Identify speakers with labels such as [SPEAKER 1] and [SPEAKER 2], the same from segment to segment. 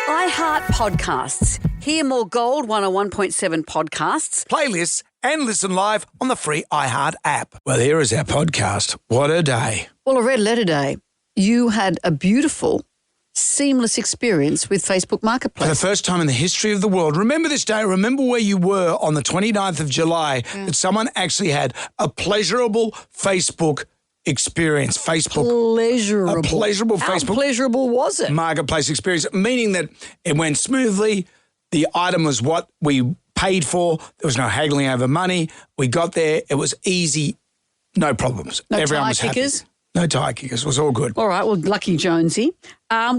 [SPEAKER 1] iHeart Podcasts. Hear more Gold 101.7 podcasts.
[SPEAKER 2] Playlists and listen live on the free iHeart app. Well, here is our podcast. What a day.
[SPEAKER 1] Well, a red letter day. You had a beautiful, seamless experience with Facebook
[SPEAKER 2] For
[SPEAKER 1] Marketplace.
[SPEAKER 2] the first time in the history of the world, remember this day, remember where you were on the 29th of July, that someone actually had a pleasurable Facebook experience.
[SPEAKER 1] Pleasurable.
[SPEAKER 2] A pleasurable
[SPEAKER 1] How
[SPEAKER 2] Facebook
[SPEAKER 1] pleasurable was it?
[SPEAKER 2] Marketplace experience, meaning that it went smoothly. The item was what we paid for. There was no haggling over money. We got there. It was easy. No problems.
[SPEAKER 1] No
[SPEAKER 2] Everyone
[SPEAKER 1] tire
[SPEAKER 2] was happy.
[SPEAKER 1] kickers?
[SPEAKER 2] No tire kickers. It was all good.
[SPEAKER 1] All right, well, lucky Jonesy.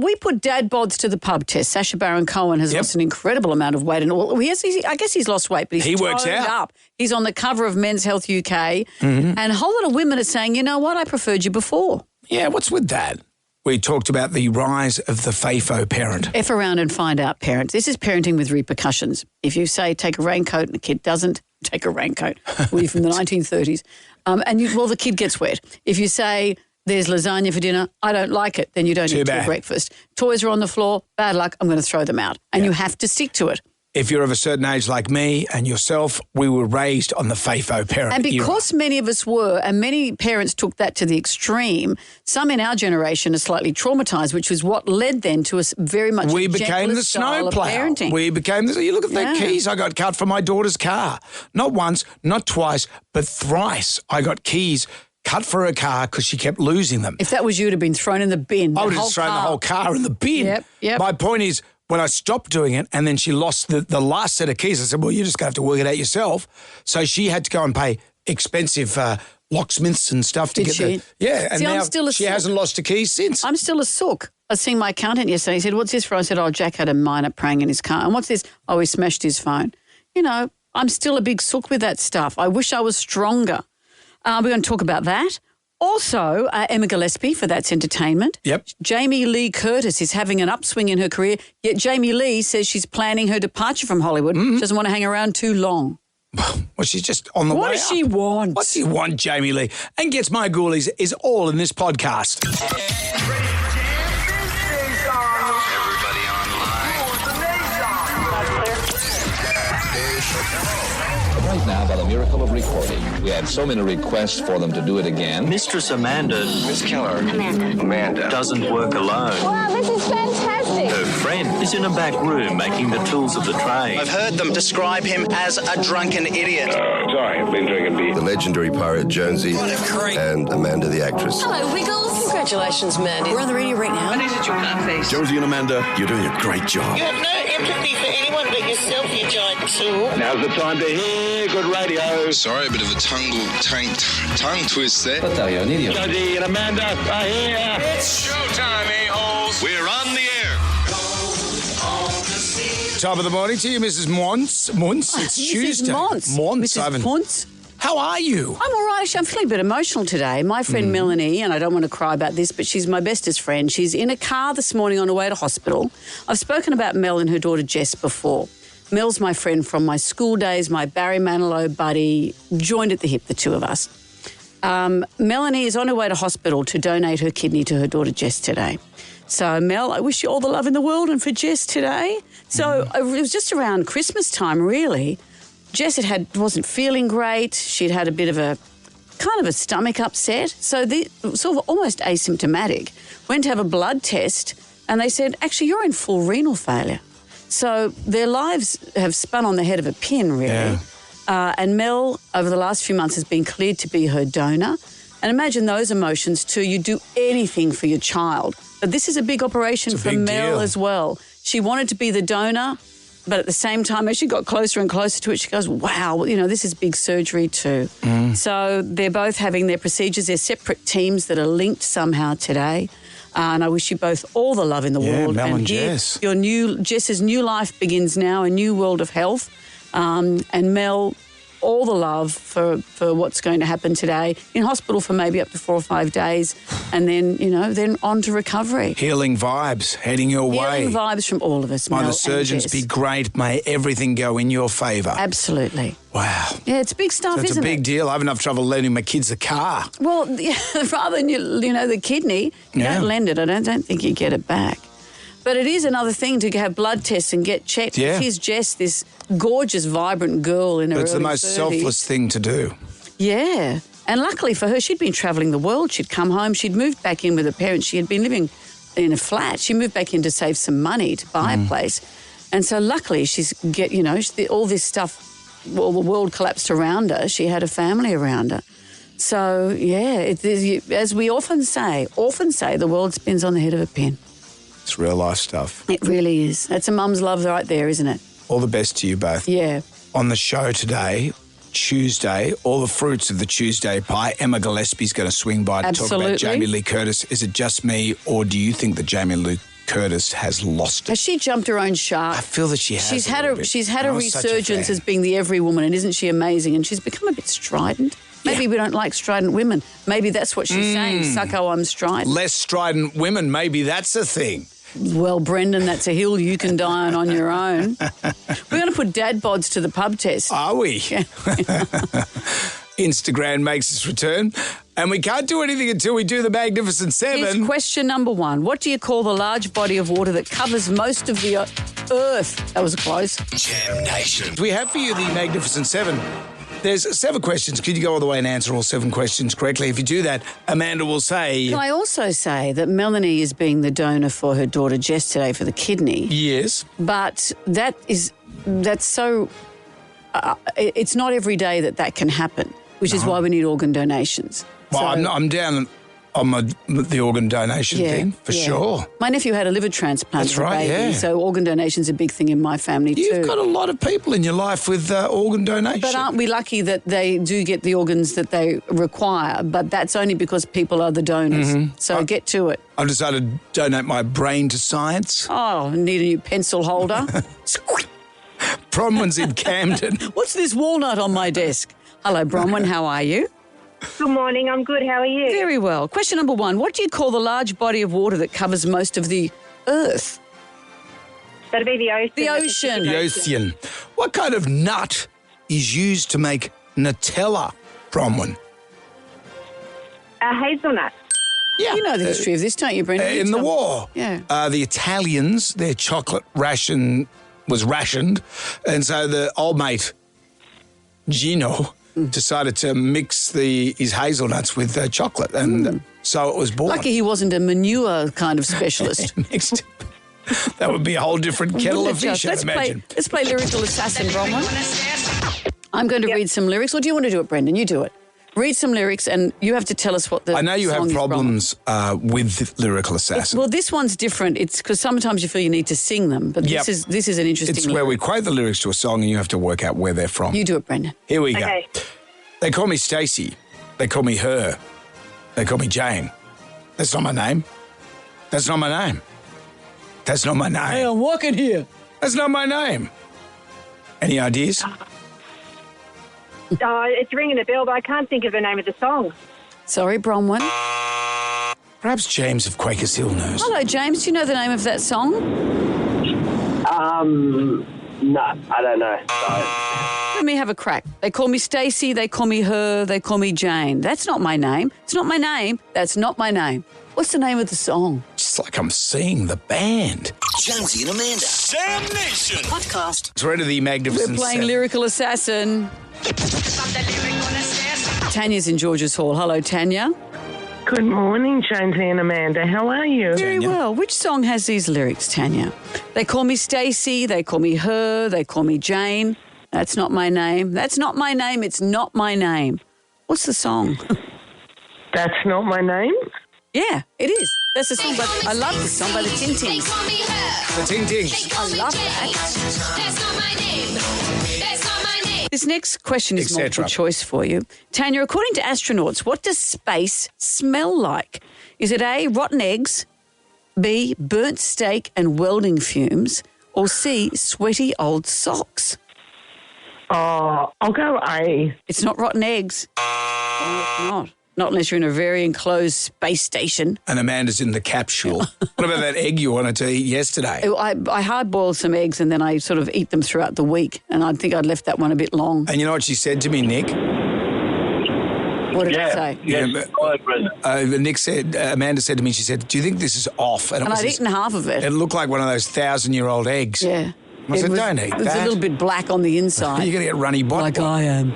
[SPEAKER 1] We put Dad Bods to the pub test. Sacha Baron Cohen has lost an incredible amount of weight. And I guess he's lost weight, but
[SPEAKER 2] He works
[SPEAKER 1] toned
[SPEAKER 2] out.
[SPEAKER 1] up. He's on the cover of Men's Health UK. And a whole lot of women are saying, you know what, I preferred you before.
[SPEAKER 2] Yeah, what's with that? We talked about the rise of the FAFO parent.
[SPEAKER 1] F around and find out, parents. This is parenting with repercussions. If you say take a raincoat and the kid doesn't, take a raincoat. We're from the 1930s. The kid gets wet. If you say there's lasagna for dinner, I don't like it, then you don't eat till breakfast. Toys are on the floor, bad luck, I'm going to throw them out. And you have to stick to it.
[SPEAKER 2] If you're of a certain age like me and yourself, we were raised on the FAFO parent
[SPEAKER 1] And because
[SPEAKER 2] era.
[SPEAKER 1] many of us were, and many parents took that to the extreme, some in our generation are slightly traumatised, which was what led then to us very much
[SPEAKER 2] We
[SPEAKER 1] a
[SPEAKER 2] became
[SPEAKER 1] gentler
[SPEAKER 2] the
[SPEAKER 1] style of
[SPEAKER 2] snowplow.
[SPEAKER 1] parenting.
[SPEAKER 2] We became the. You look at the keys I got cut for my daughter's car. Not once, not twice, but thrice. I got keys cut for her car because she kept losing them.
[SPEAKER 1] If that was you, it would have been thrown in the bin.
[SPEAKER 2] I would have just thrown the whole car in the bin.
[SPEAKER 1] Yep.
[SPEAKER 2] My point is, when I stopped doing it and then she lost the last set of keys, I said, well, you're just going to have to work it out yourself. So she had to go and pay expensive locksmiths and stuff to
[SPEAKER 1] Did
[SPEAKER 2] get
[SPEAKER 1] she?
[SPEAKER 2] Yeah, and
[SPEAKER 1] See, I'm
[SPEAKER 2] now
[SPEAKER 1] still a
[SPEAKER 2] she
[SPEAKER 1] sook.
[SPEAKER 2] hasn't lost her keys since.
[SPEAKER 1] I'm still a sook. I was seeing my accountant yesterday. He said, what's this for? I said, Jack had a minor prang in his car. And what's this? Oh, he smashed his phone. You know, I'm still a big sook with that stuff. I wish I was stronger. We're going to talk about that. Also, Emma Gillespie for That's Entertainment.
[SPEAKER 2] Yep.
[SPEAKER 1] Jamie Lee Curtis is having an upswing in her career, yet Jamie Lee says she's planning her departure from Hollywood. She doesn't want to hang around too long.
[SPEAKER 2] Well, she's just on the way
[SPEAKER 1] What does she
[SPEAKER 2] up.
[SPEAKER 1] want?
[SPEAKER 2] What do you want, Jamie Lee? And Gets My Ghoulies is all in this podcast.
[SPEAKER 3] Everybody
[SPEAKER 4] Right now, by the miracle of recording, we had so many requests for them to do it again.
[SPEAKER 5] Mistress Amanda.
[SPEAKER 3] Miss Keller. Amanda.
[SPEAKER 5] Doesn't work alone.
[SPEAKER 6] Wow, this is fantastic.
[SPEAKER 5] Her friend is in a back room making the tools of the trade.
[SPEAKER 7] I've heard them describe him as a drunken idiot.
[SPEAKER 3] Sorry, I've been drinking beer.
[SPEAKER 8] The legendary pirate Jonesy and Amanda the actress.
[SPEAKER 6] Hello, Wiggles.
[SPEAKER 9] Congratulations, Mandy. We're on the radio right now.
[SPEAKER 8] Jonesy and Amanda, you're doing a great job.
[SPEAKER 10] You have no empathy for anyone but yourself, you giant tool.
[SPEAKER 3] Now's the time to hear good radio.
[SPEAKER 11] Sorry, a bit of a tongue twist there.
[SPEAKER 4] But you're an idiot.
[SPEAKER 3] Jonesy and Amanda are here.
[SPEAKER 11] It's showtime, a-holes. We're on the air.
[SPEAKER 2] Top of the morning to you, Mrs. Mons. It's Tuesday.
[SPEAKER 1] Mons.
[SPEAKER 2] Mons.
[SPEAKER 1] Mrs. Mons.
[SPEAKER 2] How are you?
[SPEAKER 1] I'm all right. Actually, I'm feeling a bit emotional today. My friend Melanie, and I don't want to cry about this, but she's my bestest friend. She's in a car this morning on her way to hospital. I've spoken about Mel and her daughter Jess before. Mel's my friend from my school days, my Barry Manilow buddy, joined at the hip, the two of us. Melanie is on her way to hospital to donate her kidney to her daughter Jess today. So, Mel, I wish you all the love in the world and for Jess today. So it was just around Christmas time, really. Jess wasn't feeling great. She'd had a bit of a kind of a stomach upset. So sort of almost asymptomatic. Went to have a blood test and they said, actually, you're in full renal failure. So their lives have spun on the head of a pin, really.
[SPEAKER 2] Yeah.
[SPEAKER 1] And Mel, over the last few months, has been cleared to be her donor. And imagine those emotions too. You do anything for your child. But this is a big operation for Mel
[SPEAKER 2] deal.
[SPEAKER 1] as well. She wanted to be the donor, but at the same time, as she got closer and closer to it, she goes, wow, this is big surgery too. So they're both having their procedures. They're separate teams that are linked somehow today. And I wish you both all the love in the world.
[SPEAKER 2] Mel and
[SPEAKER 1] here,
[SPEAKER 2] Jess.
[SPEAKER 1] Jess's new life begins now, a new world of health. And Mel, all the love for what's going to happen today. In hospital for maybe up to 4 or 5 days, and then, then on to recovery.
[SPEAKER 2] Healing vibes heading your way.
[SPEAKER 1] Healing vibes from all of us,
[SPEAKER 2] May
[SPEAKER 1] Mel
[SPEAKER 2] the
[SPEAKER 1] and
[SPEAKER 2] surgeons
[SPEAKER 1] Jess.
[SPEAKER 2] be great. May everything go in your favour.
[SPEAKER 1] Absolutely.
[SPEAKER 2] Wow.
[SPEAKER 1] Yeah, it's big stuff,
[SPEAKER 2] It's a
[SPEAKER 1] isn't
[SPEAKER 2] big
[SPEAKER 1] it?
[SPEAKER 2] deal. I have enough trouble lending my kids a car.
[SPEAKER 1] Well, rather than the kidney, you
[SPEAKER 2] Yeah.
[SPEAKER 1] don't lend it. I don't think you get it back. But it is another thing to have blood tests and get checked.
[SPEAKER 2] Yeah.
[SPEAKER 1] Here's Jess, this gorgeous, vibrant girl in her
[SPEAKER 2] It's the
[SPEAKER 1] early
[SPEAKER 2] most
[SPEAKER 1] 30s.
[SPEAKER 2] selfless thing to do.
[SPEAKER 1] Yeah. And luckily for her, she'd been travelling the world. She'd come home. She'd moved back in with her parents. She had been living in a flat. She moved back in to save some money to buy a place. And so luckily all this stuff, well, the world collapsed around her. She had a family around her. So, yeah, as we often say, the world spins on the head of a pin.
[SPEAKER 2] It's real life stuff.
[SPEAKER 1] It really is. That's a mum's love right there, isn't it?
[SPEAKER 2] All the best to you both.
[SPEAKER 1] Yeah.
[SPEAKER 2] On the show today, Tuesday, all the fruits of the Tuesday pie. Emma Gillespie's going to swing by to talk about
[SPEAKER 1] Absolutely.
[SPEAKER 2] Jamie Lee Curtis. Is it just me, or do you think that Jamie Lee Curtis has lost it?
[SPEAKER 1] Has she jumped her own shark?
[SPEAKER 2] I feel that she has.
[SPEAKER 1] She's
[SPEAKER 2] a
[SPEAKER 1] had
[SPEAKER 2] little
[SPEAKER 1] a
[SPEAKER 2] bit.
[SPEAKER 1] she's had
[SPEAKER 2] And
[SPEAKER 1] a
[SPEAKER 2] I was such a
[SPEAKER 1] resurgence
[SPEAKER 2] fan.
[SPEAKER 1] as being the every woman, and isn't she amazing? And she's become a bit strident. Maybe we don't like strident women. Maybe that's what she's saying. Sucko, I'm strident.
[SPEAKER 2] Less strident women, maybe that's a thing.
[SPEAKER 1] Well, Brendan, that's a hill you can die on your own. We're going to put dad bods to the pub test.
[SPEAKER 2] Are we? Instagram makes its return, and we can't do anything until we do the Magnificent Seven.
[SPEAKER 1] Here's question number 1. What do you call the large body of water that covers most of the earth? That was close.
[SPEAKER 2] Jam Nation. We have for you the Magnificent Seven. There's 7 questions. Could you go all the way and answer all 7 questions correctly? If you do that, Amanda will say...
[SPEAKER 1] Can I also say that Melanie is being the donor for her daughter Jess today for the kidney?
[SPEAKER 2] Yes.
[SPEAKER 1] But that's so... it's not every day that can happen, which is why we need organ donations.
[SPEAKER 2] Well,
[SPEAKER 1] So-
[SPEAKER 2] I'm down on the organ donation thing, for sure.
[SPEAKER 1] My nephew had a liver transplant
[SPEAKER 2] That's
[SPEAKER 1] as a
[SPEAKER 2] right,
[SPEAKER 1] baby,
[SPEAKER 2] yeah.
[SPEAKER 1] so organ donation's a big thing in my family too.
[SPEAKER 2] You've got a lot of people in your life with organ donation.
[SPEAKER 1] But aren't we lucky that they do get the organs that they require? But that's only because people are the donors.
[SPEAKER 2] Mm-hmm.
[SPEAKER 1] So get to it.
[SPEAKER 2] I've decided to donate my brain to science.
[SPEAKER 1] Oh, need a new pencil holder.
[SPEAKER 2] Bronwyn's in Camden.
[SPEAKER 1] What's this walnut on my desk? Hello, Bronwyn. How are you?
[SPEAKER 12] Good morning. I'm good. How are you?
[SPEAKER 1] Very well. Question number 1. What do you call the large body of water that covers most of the earth?
[SPEAKER 12] That'd be the ocean.
[SPEAKER 1] The ocean.
[SPEAKER 2] The ocean. What kind of nut is used to make Nutella, Bronwyn?
[SPEAKER 12] A hazelnut.
[SPEAKER 2] Yeah.
[SPEAKER 1] You know the history of this, don't you, Brendan?
[SPEAKER 2] In the war.
[SPEAKER 1] Yeah.
[SPEAKER 2] The Italians, their chocolate ration was rationed, and so the old mate, Gino, decided to mix his hazelnuts with chocolate, and so it was born.
[SPEAKER 1] Lucky he wasn't a manure kind of specialist.
[SPEAKER 2] Mixed. That would be a whole different kettle of fish, I'd imagine.
[SPEAKER 1] Let's play Lyrical Assassin, Bronwyn. I'm going to read some lyrics, or do you want to do it, Brendan? You do it. Read some lyrics, and you have to tell us what the
[SPEAKER 2] I know you
[SPEAKER 1] song
[SPEAKER 2] have
[SPEAKER 1] is,
[SPEAKER 2] problems with Lyrical Assassin.
[SPEAKER 1] Well, this one's different. It's because sometimes you feel you need to sing them, but
[SPEAKER 2] Yep.
[SPEAKER 1] this is an interesting
[SPEAKER 2] It's where we quote the lyrics to a song, and you have to work out where they're from.
[SPEAKER 1] You do it, Brendan.
[SPEAKER 2] Here we go.
[SPEAKER 12] Okay.
[SPEAKER 2] They call me Stacey. They call me her. They call me Jane. That's not my name. That's not my name. That's not my name.
[SPEAKER 1] Hey, I'm walking here.
[SPEAKER 2] That's not my name. Any ideas?
[SPEAKER 12] It's ringing a bell, but I can't think of the name of the song.
[SPEAKER 1] Sorry, Bronwyn.
[SPEAKER 2] Perhaps James of Quakers Hill knows.
[SPEAKER 1] Hello, James. Do you know the name of that song?
[SPEAKER 13] No, I don't know.
[SPEAKER 1] Let me have a crack. They call me Stacey. They call me her. They call me Jane. That's not my name. It's not my name. That's not my name. What's the name of the song?
[SPEAKER 2] Just like I'm seeing the band.
[SPEAKER 7] Jonesy and Amanda.
[SPEAKER 3] Jam Nation.
[SPEAKER 6] Podcast.
[SPEAKER 2] It's ready to the Magnificent
[SPEAKER 1] We're playing
[SPEAKER 2] Seven.
[SPEAKER 1] Lyrical Assassin. Tanya's in George's Hall. Hello, Tanya.
[SPEAKER 14] Good morning, Jonesy and Amanda. How are you?
[SPEAKER 1] Very well. Which song has these lyrics, Tanya? They call me Stacey. They call me her. They call me Jane. That's not my name. That's not my name. It's not my name. What's the song?
[SPEAKER 14] That's not my name?
[SPEAKER 1] Yeah, it is. That's the song. But I love this song by the Ting Tings.
[SPEAKER 2] The Ting Tings.
[SPEAKER 1] I love that.
[SPEAKER 6] That's not my name. That's not my name.
[SPEAKER 1] This next question is
[SPEAKER 2] Etc.
[SPEAKER 1] multiple choice for you. Tanya, according to astronauts, what does space smell like? Is it A, rotten eggs, B, burnt steak and welding fumes, or C, sweaty old socks?
[SPEAKER 14] Oh, I'll go A.
[SPEAKER 1] It's not rotten eggs. No, it's not. Not unless you're in a very enclosed space station.
[SPEAKER 2] And Amanda's in the capsule. What about that egg you wanted to eat yesterday?
[SPEAKER 1] I hard-boiled some eggs and then I sort of eat them throughout the week, and I think I'd left that one a bit long.
[SPEAKER 2] And you know what she said to me, Nick?
[SPEAKER 1] What did it say?
[SPEAKER 3] Yes,
[SPEAKER 2] Nick said, Amanda said to me, she said, do you think this is off?
[SPEAKER 1] And I'd eaten half of it.
[SPEAKER 2] It looked like one of those 1,000-year-old eggs.
[SPEAKER 1] Yeah.
[SPEAKER 2] I said, don't eat that.
[SPEAKER 1] It was a little bit black on the inside.
[SPEAKER 2] You're going to get runny bottom.
[SPEAKER 1] Like I am.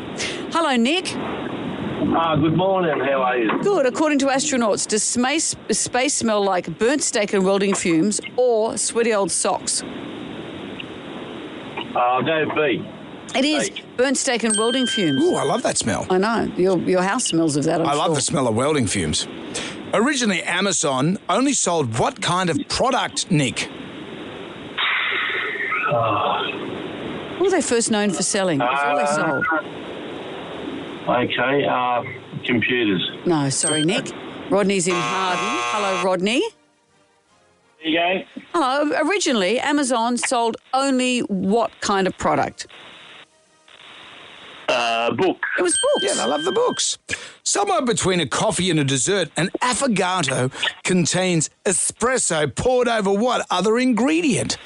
[SPEAKER 1] Hello, Nick.
[SPEAKER 13] Good morning. How are you?
[SPEAKER 1] Good. According to astronauts, does space smell like burnt steak and welding fumes or sweaty old socks?
[SPEAKER 13] I'll go B.
[SPEAKER 1] It is burnt steak and welding fumes.
[SPEAKER 2] Ooh, I love that smell.
[SPEAKER 1] I know. Your house smells of that, I'm
[SPEAKER 2] I love
[SPEAKER 1] sure.
[SPEAKER 2] the smell of welding fumes. Originally, Amazon only sold what kind of product, Nick?
[SPEAKER 1] What were they first known for selling? That's all they sold.
[SPEAKER 13] Okay, computers.
[SPEAKER 1] No, sorry, Nick. Rodney's in Harden. Hello, Rodney.
[SPEAKER 13] There you go.
[SPEAKER 1] Hello. Originally, Amazon sold only what kind of product?
[SPEAKER 13] Books.
[SPEAKER 1] It was books.
[SPEAKER 2] Yeah, I love the books. Somewhere between a coffee and a dessert, an affogato contains espresso poured over what other ingredient?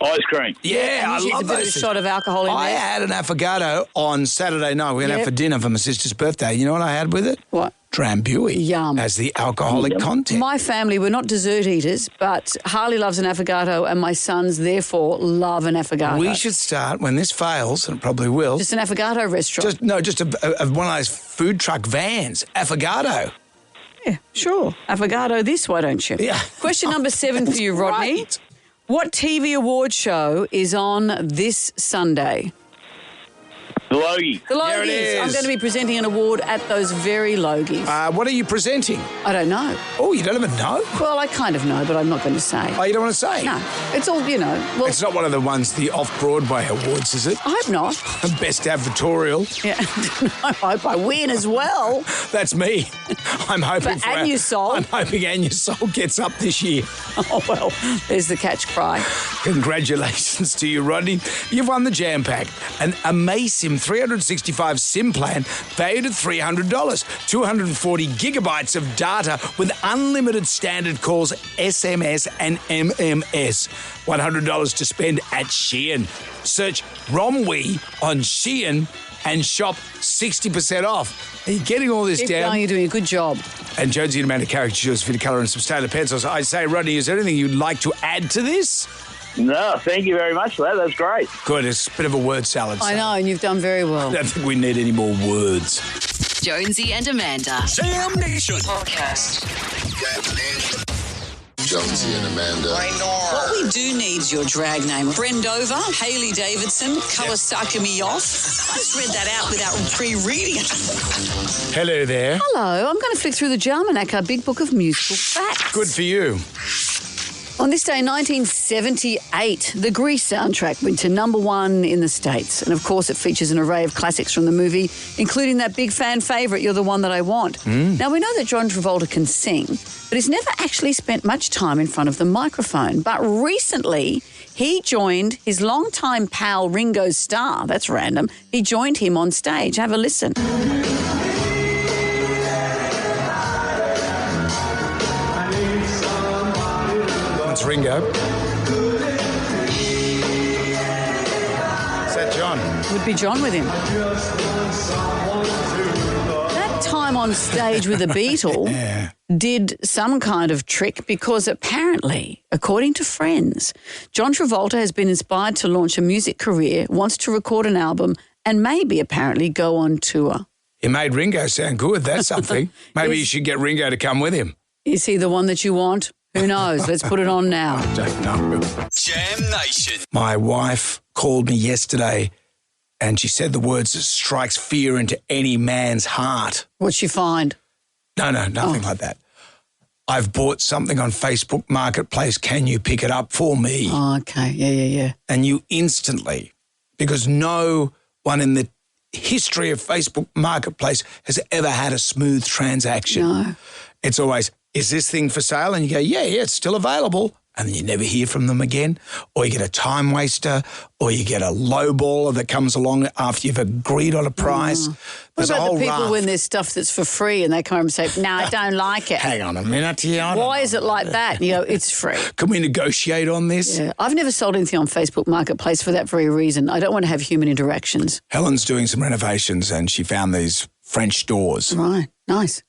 [SPEAKER 13] Ice cream.
[SPEAKER 2] Yeah, I
[SPEAKER 1] Usually
[SPEAKER 2] love
[SPEAKER 1] it's a bit of
[SPEAKER 2] those.
[SPEAKER 1] a shot of alcohol in
[SPEAKER 2] I
[SPEAKER 1] there.
[SPEAKER 2] had an affogato on Saturday night. We went out for dinner for my sister's birthday. You know what I had with it?
[SPEAKER 1] What?
[SPEAKER 2] Drambuie.
[SPEAKER 1] Yum.
[SPEAKER 2] As the alcoholic content.
[SPEAKER 1] My family, we're not dessert eaters, but Harley loves an affogato and my sons, therefore, love an affogato.
[SPEAKER 2] We should start, when this fails, and it probably will.
[SPEAKER 1] Just an affogato restaurant.
[SPEAKER 2] Just one of those food truck vans. Affogato.
[SPEAKER 1] Yeah, sure. Affogato this, why don't you?
[SPEAKER 2] Yeah.
[SPEAKER 1] Question number 7 for you, Rodney.
[SPEAKER 2] Right.
[SPEAKER 1] What TV award show is on this Sunday?
[SPEAKER 13] The Logie.
[SPEAKER 1] The
[SPEAKER 2] There it
[SPEAKER 1] Logies.
[SPEAKER 2] is.
[SPEAKER 1] I'm going to be presenting an award at those very Logies.
[SPEAKER 2] What are you presenting?
[SPEAKER 1] I don't know.
[SPEAKER 2] Oh, you don't even know?
[SPEAKER 1] Well, I kind of know, but I'm not going to say.
[SPEAKER 2] Oh, you don't want to say?
[SPEAKER 1] No. It's all, Well,
[SPEAKER 2] It's not one of the ones, the Off-Broadway Awards, is it?
[SPEAKER 1] I hope not.
[SPEAKER 2] Best advertorial.
[SPEAKER 1] Yeah. I hope I win as well.
[SPEAKER 2] That's me. I'm hoping
[SPEAKER 1] For Anusol.
[SPEAKER 2] I'm hoping Anusol gets up this year.
[SPEAKER 1] Oh, well, there's the catch cry.
[SPEAKER 2] Congratulations to you, Rodney. You've won the Jam Pack, an Amasim 365 SIM plan valued at $300, 240 gigabytes of data with unlimited standard calls, SMS and MMS. $100 to spend at Shein. Search Romwe on Shein and shop 60% off. Are you getting all this
[SPEAKER 1] Keep
[SPEAKER 2] down?
[SPEAKER 1] going, you're doing a good job.
[SPEAKER 2] And Jonesy and Amanda characters for the colour and some standard pencils. I say, Rodney, is there anything you'd like to add to this?
[SPEAKER 13] No, thank you very much for that. That's great.
[SPEAKER 2] Good, it's a bit of a word salad.
[SPEAKER 1] I know, and you've done very well.
[SPEAKER 2] I don't think we need any more words.
[SPEAKER 9] Jonesy and Amanda.
[SPEAKER 11] Jam Nation.
[SPEAKER 9] Podcast.
[SPEAKER 11] Jonesy and Amanda.
[SPEAKER 9] What we do need is your drag name. Brendover, Hayley Davidson, Kawasaki me off. I just read that out without pre-reading it.
[SPEAKER 2] Hello there.
[SPEAKER 1] Hello, I'm going to flick through the Jalmanac, our big book of musical facts.
[SPEAKER 2] Good for you.
[SPEAKER 1] On this day, 1978, the Grease soundtrack went to #1 in the States. And of course, it features an array of classics from the movie, including that big fan favourite, You're the One That I Want. Now, we know that John Travolta can sing, but he's never actually spent much time in front of the microphone. But recently, he joined his longtime pal Ringo Starr. That's random. He joined him on stage. Have a listen.
[SPEAKER 2] That's Ringo. Is that John?
[SPEAKER 1] Would be John with him. That time on stage with a Beatle did some kind of trick because apparently, according to friends, John Travolta has been inspired to launch a music career, wants to record an album, and maybe apparently go on tour.
[SPEAKER 2] He made Ringo sound good. That's something. Maybe you should get Ringo to come with him.
[SPEAKER 1] Is he the one that you want? Who knows? Let's put it on now.
[SPEAKER 2] I don't know.
[SPEAKER 11] Jam Nation.
[SPEAKER 2] My wife called me yesterday and she said the words that strikes fear into any man's heart.
[SPEAKER 1] What'd she find?
[SPEAKER 2] No, nothing like that. I've bought something on Facebook Marketplace. Can you pick it up for me?
[SPEAKER 1] Oh, okay. Yeah.
[SPEAKER 2] And you instantly, because no one in the history of Facebook Marketplace has ever had a smooth transaction.
[SPEAKER 1] No.
[SPEAKER 2] It's always, is this thing for sale? And you go, yeah, it's still available. And then you never hear from them again. Or you get a time waster, or you get a lowballer that comes along after you've agreed on a price.
[SPEAKER 1] What
[SPEAKER 2] There's a
[SPEAKER 1] about
[SPEAKER 2] whole
[SPEAKER 1] the people
[SPEAKER 2] raft.
[SPEAKER 1] when there's stuff that's for free and they come and say, no, I don't like it.
[SPEAKER 2] Hang on a minute here.
[SPEAKER 1] Why is it like that? And you go, it's free.
[SPEAKER 2] Can we negotiate on this?
[SPEAKER 1] Yeah. I've never sold anything on Facebook Marketplace for that very reason. I don't want to have human interactions.
[SPEAKER 2] Helen's doing some renovations and she found these French doors.
[SPEAKER 1] Right. Nice.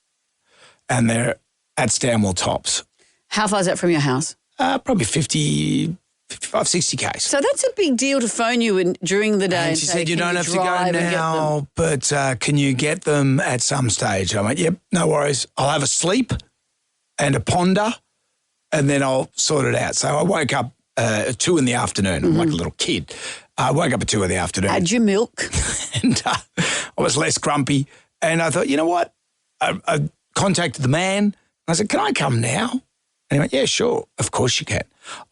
[SPEAKER 2] And they're at Stanwell Tops.
[SPEAKER 1] How far is that from your house?
[SPEAKER 2] Probably 55, 60 Ks.
[SPEAKER 1] So that's a big deal to phone you during the day.
[SPEAKER 2] And she
[SPEAKER 1] say,
[SPEAKER 2] said, you
[SPEAKER 1] "Can
[SPEAKER 2] don't have to go
[SPEAKER 1] drive and get them?"
[SPEAKER 2] now, but can you get them at some stage? I went, yep, no worries. I'll have a sleep and a ponder, and then I'll sort it out. So I woke up at 2 in the afternoon. I'm like a little kid. I woke up at 2 in the afternoon.
[SPEAKER 1] Had your milk.
[SPEAKER 2] And I was less grumpy. And I thought, you know what? I contacted the man. I said, can I come now? And he went, yeah, sure. Of course you can.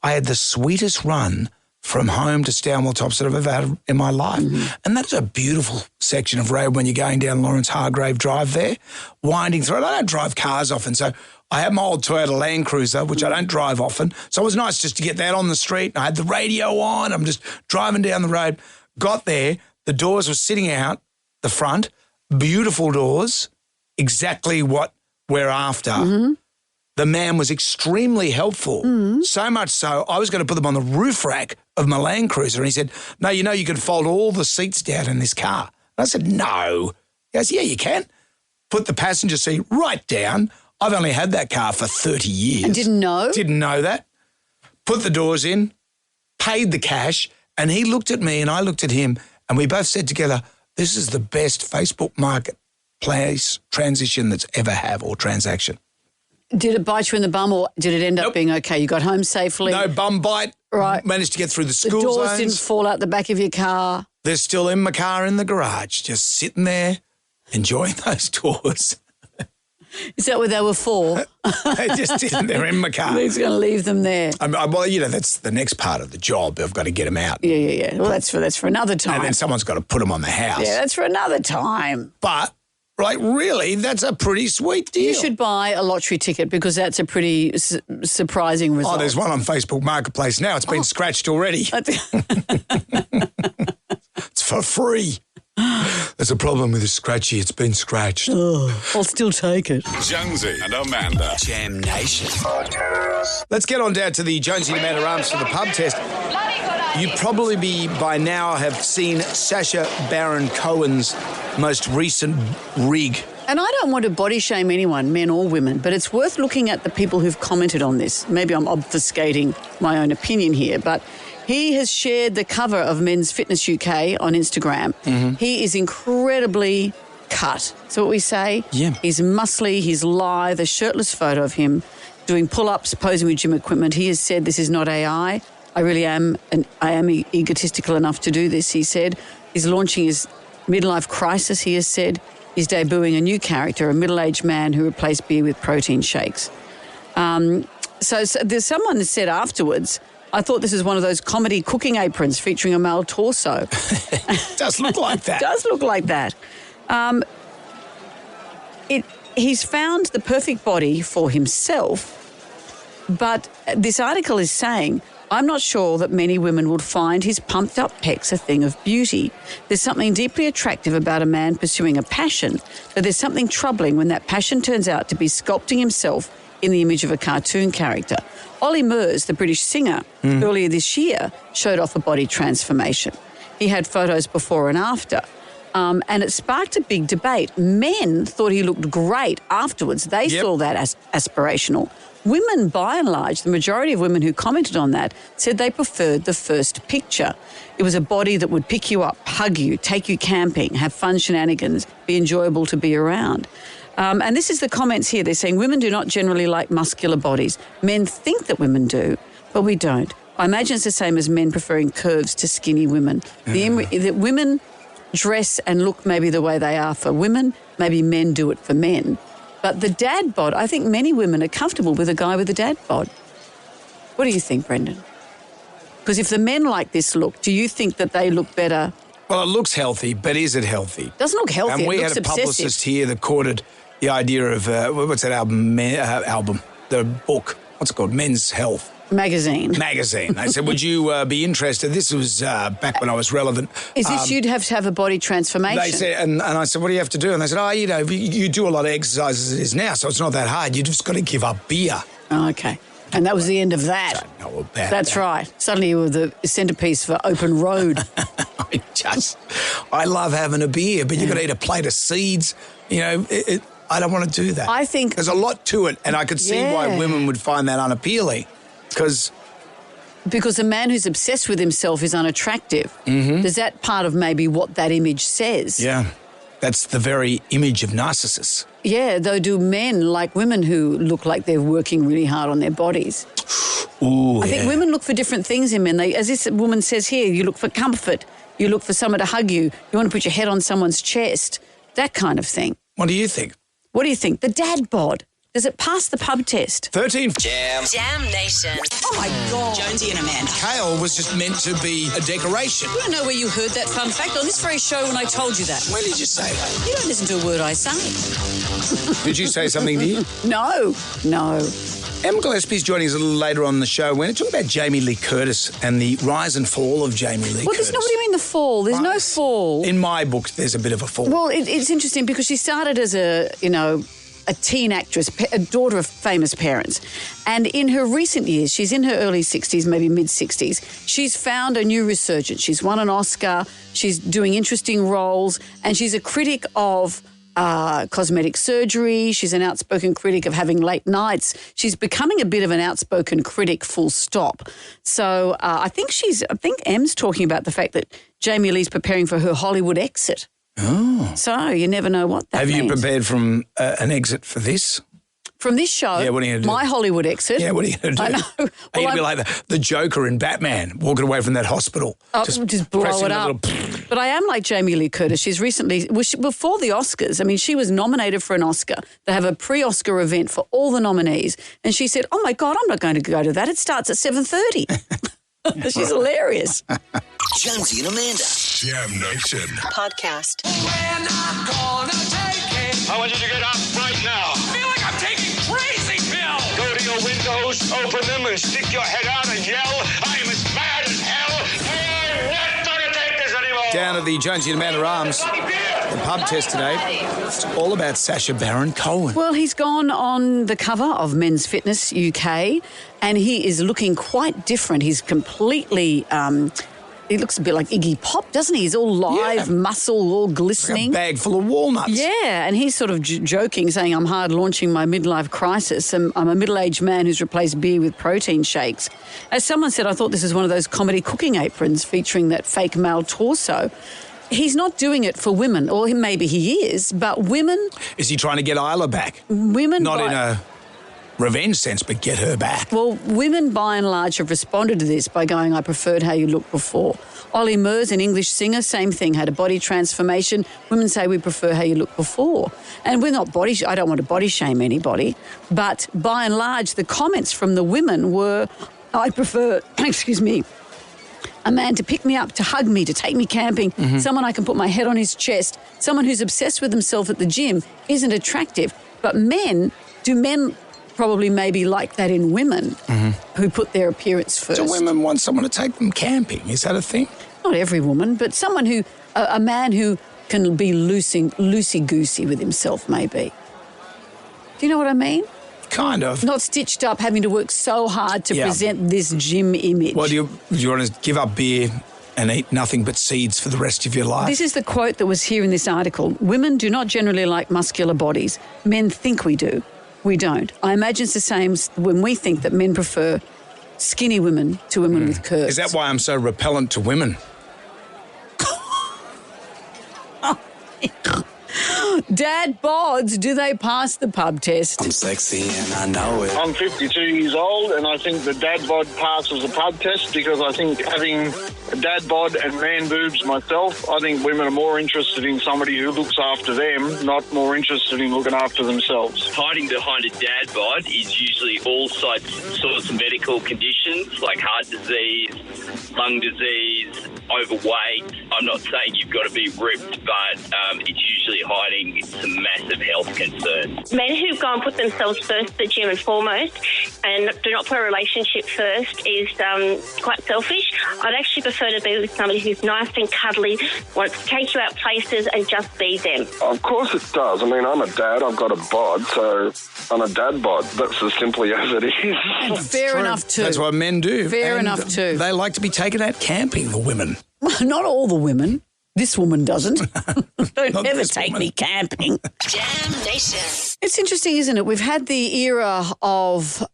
[SPEAKER 2] I had the sweetest run from home to Stanwell Tops that I've ever had in my life. And that's a beautiful section of road when you're going down Lawrence Hargrave Drive there, winding through it. I don't drive cars often, so I have my old Toyota Land Cruiser, which I don't drive often. So it was nice just to get that on the street. I had the radio on. I'm just driving down the road. Got there. The doors were sitting out the front. Beautiful doors. Exactly what we're after. The man was extremely helpful. So much so, I was going to put them on the roof rack of my Land Cruiser. And he said, no, you know, you can fold all the seats down in this car. And I said, no. He goes, yeah, you can. Put the passenger seat right down. I've only had that car for 30 years.
[SPEAKER 1] And didn't know?
[SPEAKER 2] Didn't know that. Put the doors in, paid the cash, and he looked at me and I looked at him, and we both said together, this is the best Facebook marketplace transition that's ever have, or transaction.
[SPEAKER 1] Did it bite you in the bum, or did it end up being okay? You got home safely?
[SPEAKER 2] No bum bite.
[SPEAKER 1] Right.
[SPEAKER 2] Managed to get through the school
[SPEAKER 1] The doors
[SPEAKER 2] zones.
[SPEAKER 1] didn't fall out the back of your car.
[SPEAKER 2] They're still in my car in the garage, just sitting there, enjoying those doors.
[SPEAKER 1] Is that what they were for?
[SPEAKER 2] They just didn't. They're in my car.
[SPEAKER 1] He's going to leave them there.
[SPEAKER 2] Well, you know, that's the next part of the job. I've got to get them out.
[SPEAKER 1] Yeah. Well, that's for another time.
[SPEAKER 2] And then someone's got to put them on the house.
[SPEAKER 1] Yeah, that's for another time.
[SPEAKER 2] But, like, really, that's a pretty sweet deal.
[SPEAKER 1] You should buy a lottery ticket because that's a pretty surprising result.
[SPEAKER 2] Oh, there's one on Facebook Marketplace now. It's been scratched already. It's for free. There's a problem with the scratchy. It's been scratched.
[SPEAKER 1] Oh, I'll still take it.
[SPEAKER 15] Jonesy and Amanda.
[SPEAKER 2] Jam Nation. Let's get on down to the Jonesy and Amanda Arms for the pub test. You probably by now have seen Sacha Baron Cohen's most recent rig.
[SPEAKER 1] And I don't want to body shame anyone, men or women, but it's worth looking at the people who've commented on this. Maybe I'm obfuscating my own opinion here, but he has shared the cover of Men's Fitness UK on Instagram. He is incredibly cut. So what we say?
[SPEAKER 2] Yeah.
[SPEAKER 1] He's muscly, he's lithe, a shirtless photo of him doing pull-ups, posing with gym equipment. He has said, this is not AI. I really am, and I am egotistical enough to do this, he said. He's launching his midlife crisis, he has said. He's debuting a new character, a middle-aged man who replaced beer with protein shakes. So there's someone that said afterwards, I thought this is one of those comedy cooking aprons featuring a male torso.
[SPEAKER 2] It does look like that.
[SPEAKER 1] It does look like that. He's found the perfect body for himself, but this article is saying, I'm not sure that many women would find his pumped-up pecs a thing of beauty. There's something deeply attractive about a man pursuing a passion, but there's something troubling when that passion turns out to be sculpting himself in the image of a cartoon character. Ollie Murs, the British singer, earlier this year showed off a body transformation. He had photos before and after, and it sparked a big debate. Men thought he looked great afterwards. They saw that as aspirational. Women, by and large, the majority of women who commented on that said they preferred the first picture. It was a body that would pick you up, hug you, take you camping, have fun shenanigans, be enjoyable to be around. And this is the comments here. They're saying women do not generally like muscular bodies. Men think that women do, but we don't. I imagine it's the same as men preferring curves to skinny women. That women dress and look maybe the way they are for women, maybe men do it for men. But the dad bod, I think many women are comfortable with a guy with a dad bod. What do you think, Brendan? Because if the men like this look, do you think that they look better?
[SPEAKER 2] Well, it looks healthy, but is it healthy?
[SPEAKER 1] Doesn't look healthy.
[SPEAKER 2] And we
[SPEAKER 1] it
[SPEAKER 2] had
[SPEAKER 1] looks
[SPEAKER 2] a publicist here that courted the idea of, what's that album? The book. What's it called? Men's Health.
[SPEAKER 1] Magazine.
[SPEAKER 2] They said, would you be interested? This was back when I was relevant.
[SPEAKER 1] Is this you'd have to have a body transformation?
[SPEAKER 2] They said, and I said, what do you have to do? And they said, you do a lot of exercise as it is now, so it's not that hard. You just got to give up beer.
[SPEAKER 1] Oh, okay. And that was the end of that.
[SPEAKER 2] I don't know about
[SPEAKER 1] That's
[SPEAKER 2] that.
[SPEAKER 1] right. Suddenly you were the centrepiece for Open Road.
[SPEAKER 2] I love having a beer, but you've got to eat a plate of seeds You know, I don't want to do that.
[SPEAKER 1] I think
[SPEAKER 2] there's a lot to it, and I could see why women would find that unappealing, because
[SPEAKER 1] a man who's obsessed with himself is unattractive.
[SPEAKER 2] Mm-hmm.
[SPEAKER 1] Is that part of maybe what that image says?
[SPEAKER 2] Yeah, that's the very image of narcissists.
[SPEAKER 1] Yeah, though do men like women who look like they're working really hard on their bodies?
[SPEAKER 2] Ooh,
[SPEAKER 1] I think women look for different things in men. As this woman says here, you look for comfort, you look for someone to hug you, you want to put your head on someone's chest, that kind of thing.
[SPEAKER 2] What do you think?
[SPEAKER 1] What do you think? The dad bod, does it pass the pub test?
[SPEAKER 2] 13.
[SPEAKER 6] Jam Nation.
[SPEAKER 9] Oh, my God. Jonesy and Amanda.
[SPEAKER 2] Kale was just meant to be a decoration.
[SPEAKER 9] I don't know where you heard that fun fact on this very show when I told you that.
[SPEAKER 2] When did you say that?
[SPEAKER 9] You don't listen to a word I say.
[SPEAKER 2] Did you say something, dear?
[SPEAKER 1] No.
[SPEAKER 2] Em Gillespie's joining us a little later on in the show. We're going to talk about Jamie Lee Curtis and the rise and fall of Jamie Lee Curtis.
[SPEAKER 1] What do you mean the fall? There's no fall.
[SPEAKER 2] In my book, there's a bit of a fall.
[SPEAKER 1] Well, it's interesting because she started as a teen actress, a daughter of famous parents. And in her recent years, she's in her early 60s, maybe mid-60s, she's found a new resurgence. She's won an Oscar, she's doing interesting roles, and she's a critic of cosmetic surgery. She's an outspoken critic of having late nights. She's becoming a bit of an outspoken critic, full stop. So I think Em's talking about the fact that Jamie Lee's preparing for her Hollywood exit.
[SPEAKER 2] Oh.
[SPEAKER 1] So you never know what that means.
[SPEAKER 2] Have you prepared from an exit for this?
[SPEAKER 1] From this show?
[SPEAKER 2] Yeah, what are you going to do?
[SPEAKER 1] My Hollywood exit.
[SPEAKER 2] Yeah, what are you going to do?
[SPEAKER 1] I know.
[SPEAKER 2] Are you going to be like the Joker in Batman, walking away from that hospital?
[SPEAKER 1] Just blow it up. But I am like Jamie Lee Curtis. She's recently, before the Oscars, I mean, she was nominated for an Oscar. They have a pre-Oscar event for all the nominees. And she said, oh, my God, I'm not going to go to that. It starts at 7:30. She's hilarious.
[SPEAKER 15] Jonesy and Amanda.
[SPEAKER 16] Jam Nation.
[SPEAKER 6] Podcast.
[SPEAKER 3] I want you to get up right now.
[SPEAKER 16] I feel like I'm taking crazy pills.
[SPEAKER 3] Go to your windows, open them, and stick your head out and yell, I am as mad as hell. I'm not going to take this anymore.
[SPEAKER 2] Down at the Jonesy and Amanda Arms, the pub test today. It's all about Sacha Baron Cohen.
[SPEAKER 1] Well, he's gone on the cover of Men's Fitness UK, and he is looking quite different. He's completely... he looks a bit like Iggy Pop, doesn't he? He's all live, muscle, all glistening.
[SPEAKER 2] Like a bag full of walnuts.
[SPEAKER 1] Yeah, and he's sort of joking, saying, I'm hard launching my midlife crisis. I'm a middle-aged man who's replaced beer with protein shakes. As someone said, I thought this is one of those comedy cooking aprons featuring that fake male torso. He's not doing it for women, or maybe he is, but women...
[SPEAKER 2] Is he trying to get Isla back?
[SPEAKER 1] Women...
[SPEAKER 2] Not in a revenge sense, but get her back.
[SPEAKER 1] Well, women by and large have responded to this by going, I preferred how you looked before. Ollie Murs, an English singer, same thing, had a body transformation. Women say we prefer how you looked before. And we're not I don't want to body shame anybody, but by and large, the comments from the women were, I prefer, a man to pick me up, to hug me, to take me camping, someone I can put my head on his chest, someone who's obsessed with himself at the gym isn't attractive. But men probably maybe like that in women who put their appearance first.
[SPEAKER 2] Do women want someone to take them camping? Is that a thing?
[SPEAKER 1] Not every woman, but someone who, a man who can be loosey-goosey with himself maybe. Do you know what I mean?
[SPEAKER 2] Kind of.
[SPEAKER 1] Not stitched up, having to work so hard to present this gym image.
[SPEAKER 2] Well, do you want to give up beer and eat nothing but seeds for the rest of your life?
[SPEAKER 1] This is the quote that was here in this article. Women do not generally like muscular bodies. Men think we do. We don't. I imagine it's the same when we think that men prefer skinny women to women with curves.
[SPEAKER 2] Is that why I'm so repellent to women?
[SPEAKER 1] Dad bods, do they pass the pub test?
[SPEAKER 17] I'm sexy and I know it.
[SPEAKER 13] I'm 52 years old and I think the dad bod passes the pub test because I think having a dad bod and man boobs myself, I think women are more interested in somebody who looks after them, not more interested in looking after themselves.
[SPEAKER 18] Hiding behind a dad bod is usually all sorts of medical conditions like heart disease, lung disease, overweight. I'm not saying you've got to be ripped, but it's usually hiding some massive health concerns.
[SPEAKER 12] Men who go and put themselves first at the gym and foremost and do not put a relationship first is quite selfish. I'd actually prefer to be with somebody who's nice and cuddly, wants to take you out places and just be them.
[SPEAKER 19] Of course it does. I mean, I'm a dad, I've got a bod, so I'm a dad bod. That's as simply as it is.
[SPEAKER 1] And fair enough too.
[SPEAKER 2] That's what men do.
[SPEAKER 1] Fair enough too.
[SPEAKER 2] They like to be taken out camping, the women.
[SPEAKER 1] Not all the women. This woman doesn't. Don't ever take me camping.
[SPEAKER 6] Jam Nation.
[SPEAKER 1] It's interesting, isn't it? We've had the era of,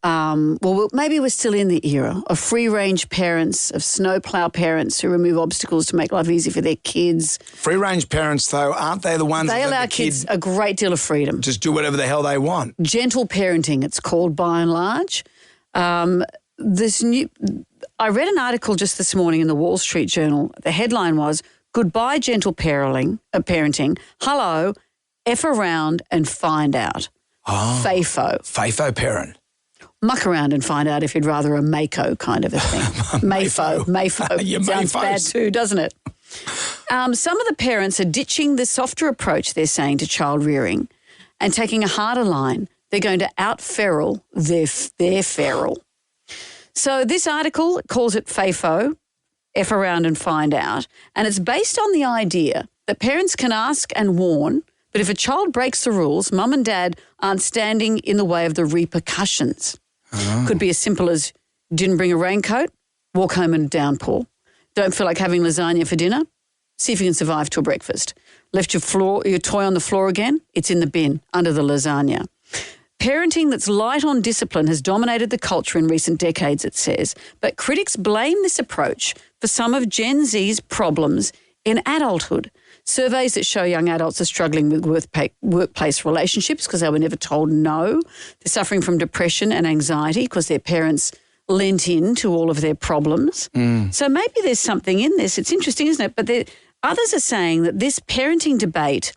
[SPEAKER 1] maybe we're still in the era of free-range parents, of snowplow parents who remove obstacles to make life easy for their kids.
[SPEAKER 2] Free-range parents, though, aren't they the ones
[SPEAKER 1] They
[SPEAKER 2] that
[SPEAKER 1] allow
[SPEAKER 2] let the
[SPEAKER 1] kids a great deal of freedom.
[SPEAKER 2] just do whatever the hell they want?
[SPEAKER 1] Gentle parenting, it's called by and large. I read an article just this morning in the Wall Street Journal. The headline was, "Goodbye gentle parenting. Hello, F around and find out."
[SPEAKER 2] Oh,
[SPEAKER 1] FAFO.
[SPEAKER 2] FAFO parent.
[SPEAKER 1] Muck around and find out if you'd rather a Mako kind of a thing. Mayfo. Sounds bad too, doesn't it? Some of the parents are ditching the softer approach, they're saying, to child rearing and taking a harder line. They're going to out-feral their feral. So this article calls it FAFO, F around and find out, and it's based on the idea that parents can ask and warn, but if a child breaks the rules, mum and dad aren't standing in the way of the repercussions. Could be as simple as didn't bring a raincoat, walk home in a downpour. Don't feel like having lasagna for dinner, see if you can survive till breakfast. Left your toy on the floor again, it's in the bin under the lasagna. Parenting that's light on discipline has dominated the culture in recent decades, it says, but critics blame this approach for some of Gen Z's problems in adulthood. Surveys that show young adults are struggling with workplace relationships because they were never told no. They're suffering from depression and anxiety because their parents lent into all of their problems. So maybe there's something in this. It's interesting, isn't it? But others are saying that this parenting debate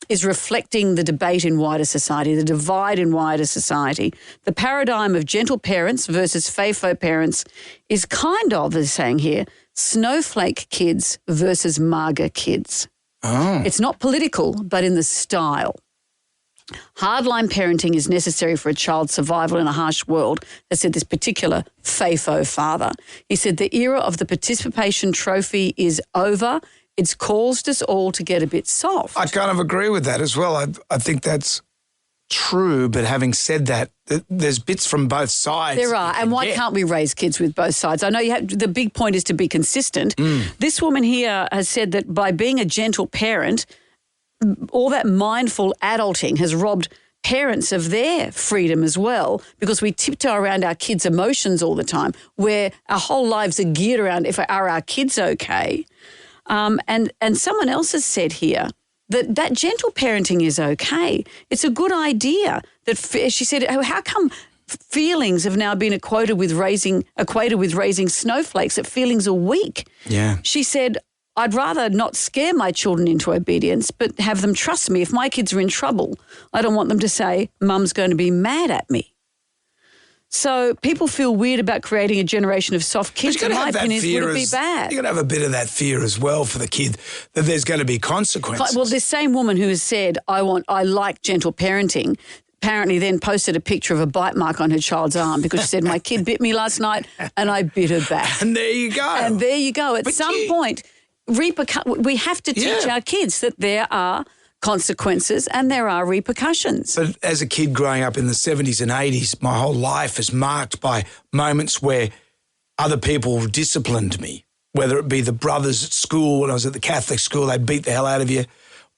[SPEAKER 1] is reflecting the debate in wider society, the divide in wider society. The paradigm of gentle parents versus FAFO parents is kind of, they're saying here, snowflake kids versus MAGA kids.
[SPEAKER 2] Oh.
[SPEAKER 1] It's not political, but in the style. Hardline parenting is necessary for a child's survival in a harsh world, that said this particular FAFO father. He said the era of the participation trophy is over. It's caused us all to get a bit soft.
[SPEAKER 2] I kind of agree with that as well. I think that's true, but having said that, there's bits from both sides.
[SPEAKER 1] There are, and why can't we raise kids with both sides? I know the big point is to be consistent. This woman here has said that by being a gentle parent, all that mindful adulting has robbed parents of their freedom as well, because we tiptoe around our kids' emotions all the time, where our whole lives are geared around are our kids okay? And someone else has said here that gentle parenting is okay. It's a good idea. That she said, how come feelings have now been equated with raising snowflakes? That feelings are weak.
[SPEAKER 2] Yeah.
[SPEAKER 1] She said, I'd rather not scare my children into obedience, but have them trust me. If my kids are in trouble, I don't want them to say, Mum's going to be mad at me. So people feel weird about creating a generation of soft kids. In my opinion, would it be bad?
[SPEAKER 2] You've got to have a bit of that fear as well for the kid that there's going to be consequences.
[SPEAKER 1] Well, this same woman who has said, I like gentle parenting, apparently then posted a picture of a bite mark on her child's arm because she said, my kid bit me last night and I bit her back.
[SPEAKER 2] And there you go.
[SPEAKER 1] At some point, we have to teach our kids that there are consequences and there are repercussions.
[SPEAKER 2] But as a kid growing up in the 70s and 80s, my whole life is marked by moments where other people disciplined me, whether it be the brothers at school when I was at the Catholic school, they'd beat the hell out of you,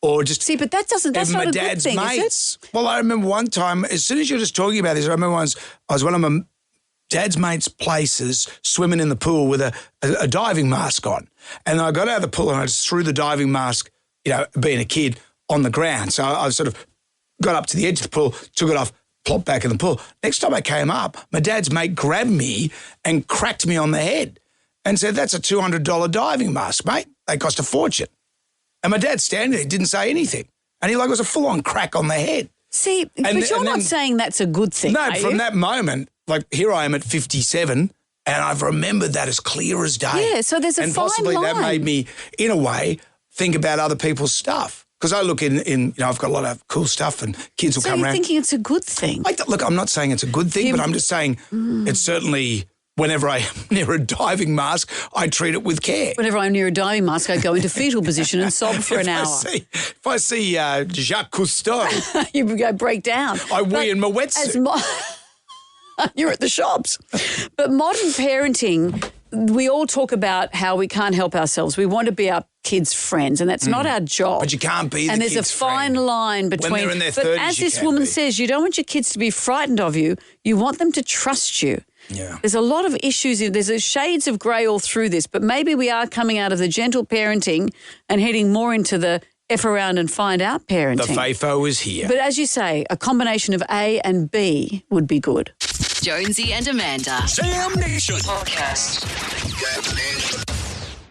[SPEAKER 2] or just...
[SPEAKER 1] See, but that's not a good thing,
[SPEAKER 2] mates.
[SPEAKER 1] Is it?
[SPEAKER 2] Well, I remember one time, as soon as you were just talking about this, I remember once I was one of my dad's mates' places swimming in the pool with a diving mask on. And I got out of the pool and I just threw the diving mask, being a kid, on the ground. So I sort of got up to the edge of the pool, took it off, plopped back in the pool. Next time I came up, my dad's mate grabbed me and cracked me on the head and said, that's a $200 diving mask, mate. They cost a fortune. And my dad's standing there, didn't say anything. And it was a full-on crack on the head.
[SPEAKER 1] See, but you're not saying that's a good thing,
[SPEAKER 2] No, from that moment, here I am at 57, and I've remembered that as clear as day.
[SPEAKER 1] Yeah, so there's a fine line.
[SPEAKER 2] And possibly that made me, in a way, think about other people's stuff. Because I look in, I've got a lot of cool stuff and kids will come around.
[SPEAKER 1] So you're thinking it's a good thing?
[SPEAKER 2] Look, I'm not saying it's a good thing, but I'm just saying it's certainly, whenever I'm near a diving mask, I treat it with care.
[SPEAKER 1] Whenever I'm near a diving mask, I go into fetal position and sob for an hour.
[SPEAKER 2] If I see Jacques Cousteau...
[SPEAKER 1] you go break down.
[SPEAKER 2] I wee in my wetsuit.
[SPEAKER 1] You're at the shops. But modern parenting we all talk about how we can't help ourselves. We want to be our kids' friends, and that's not our job.
[SPEAKER 2] But you can't be
[SPEAKER 1] And
[SPEAKER 2] the
[SPEAKER 1] there's
[SPEAKER 2] kid's
[SPEAKER 1] a fine
[SPEAKER 2] friend.
[SPEAKER 1] line between...
[SPEAKER 2] When they're in their
[SPEAKER 1] but
[SPEAKER 2] 30s,
[SPEAKER 1] as
[SPEAKER 2] you
[SPEAKER 1] this
[SPEAKER 2] can
[SPEAKER 1] woman
[SPEAKER 2] be.
[SPEAKER 1] says, you don't want your kids to be frightened of you. You want them to trust you.
[SPEAKER 2] Yeah.
[SPEAKER 1] There's a lot of issues. There's a shades of grey all through this, but maybe we are coming out of the gentle parenting and heading more into the F around and find out parenting.
[SPEAKER 2] The FAFO is here.
[SPEAKER 1] But as you say, a combination of A and B would be good.
[SPEAKER 20] Jonesy and Amanda.
[SPEAKER 16] Damn Nation
[SPEAKER 20] Podcast.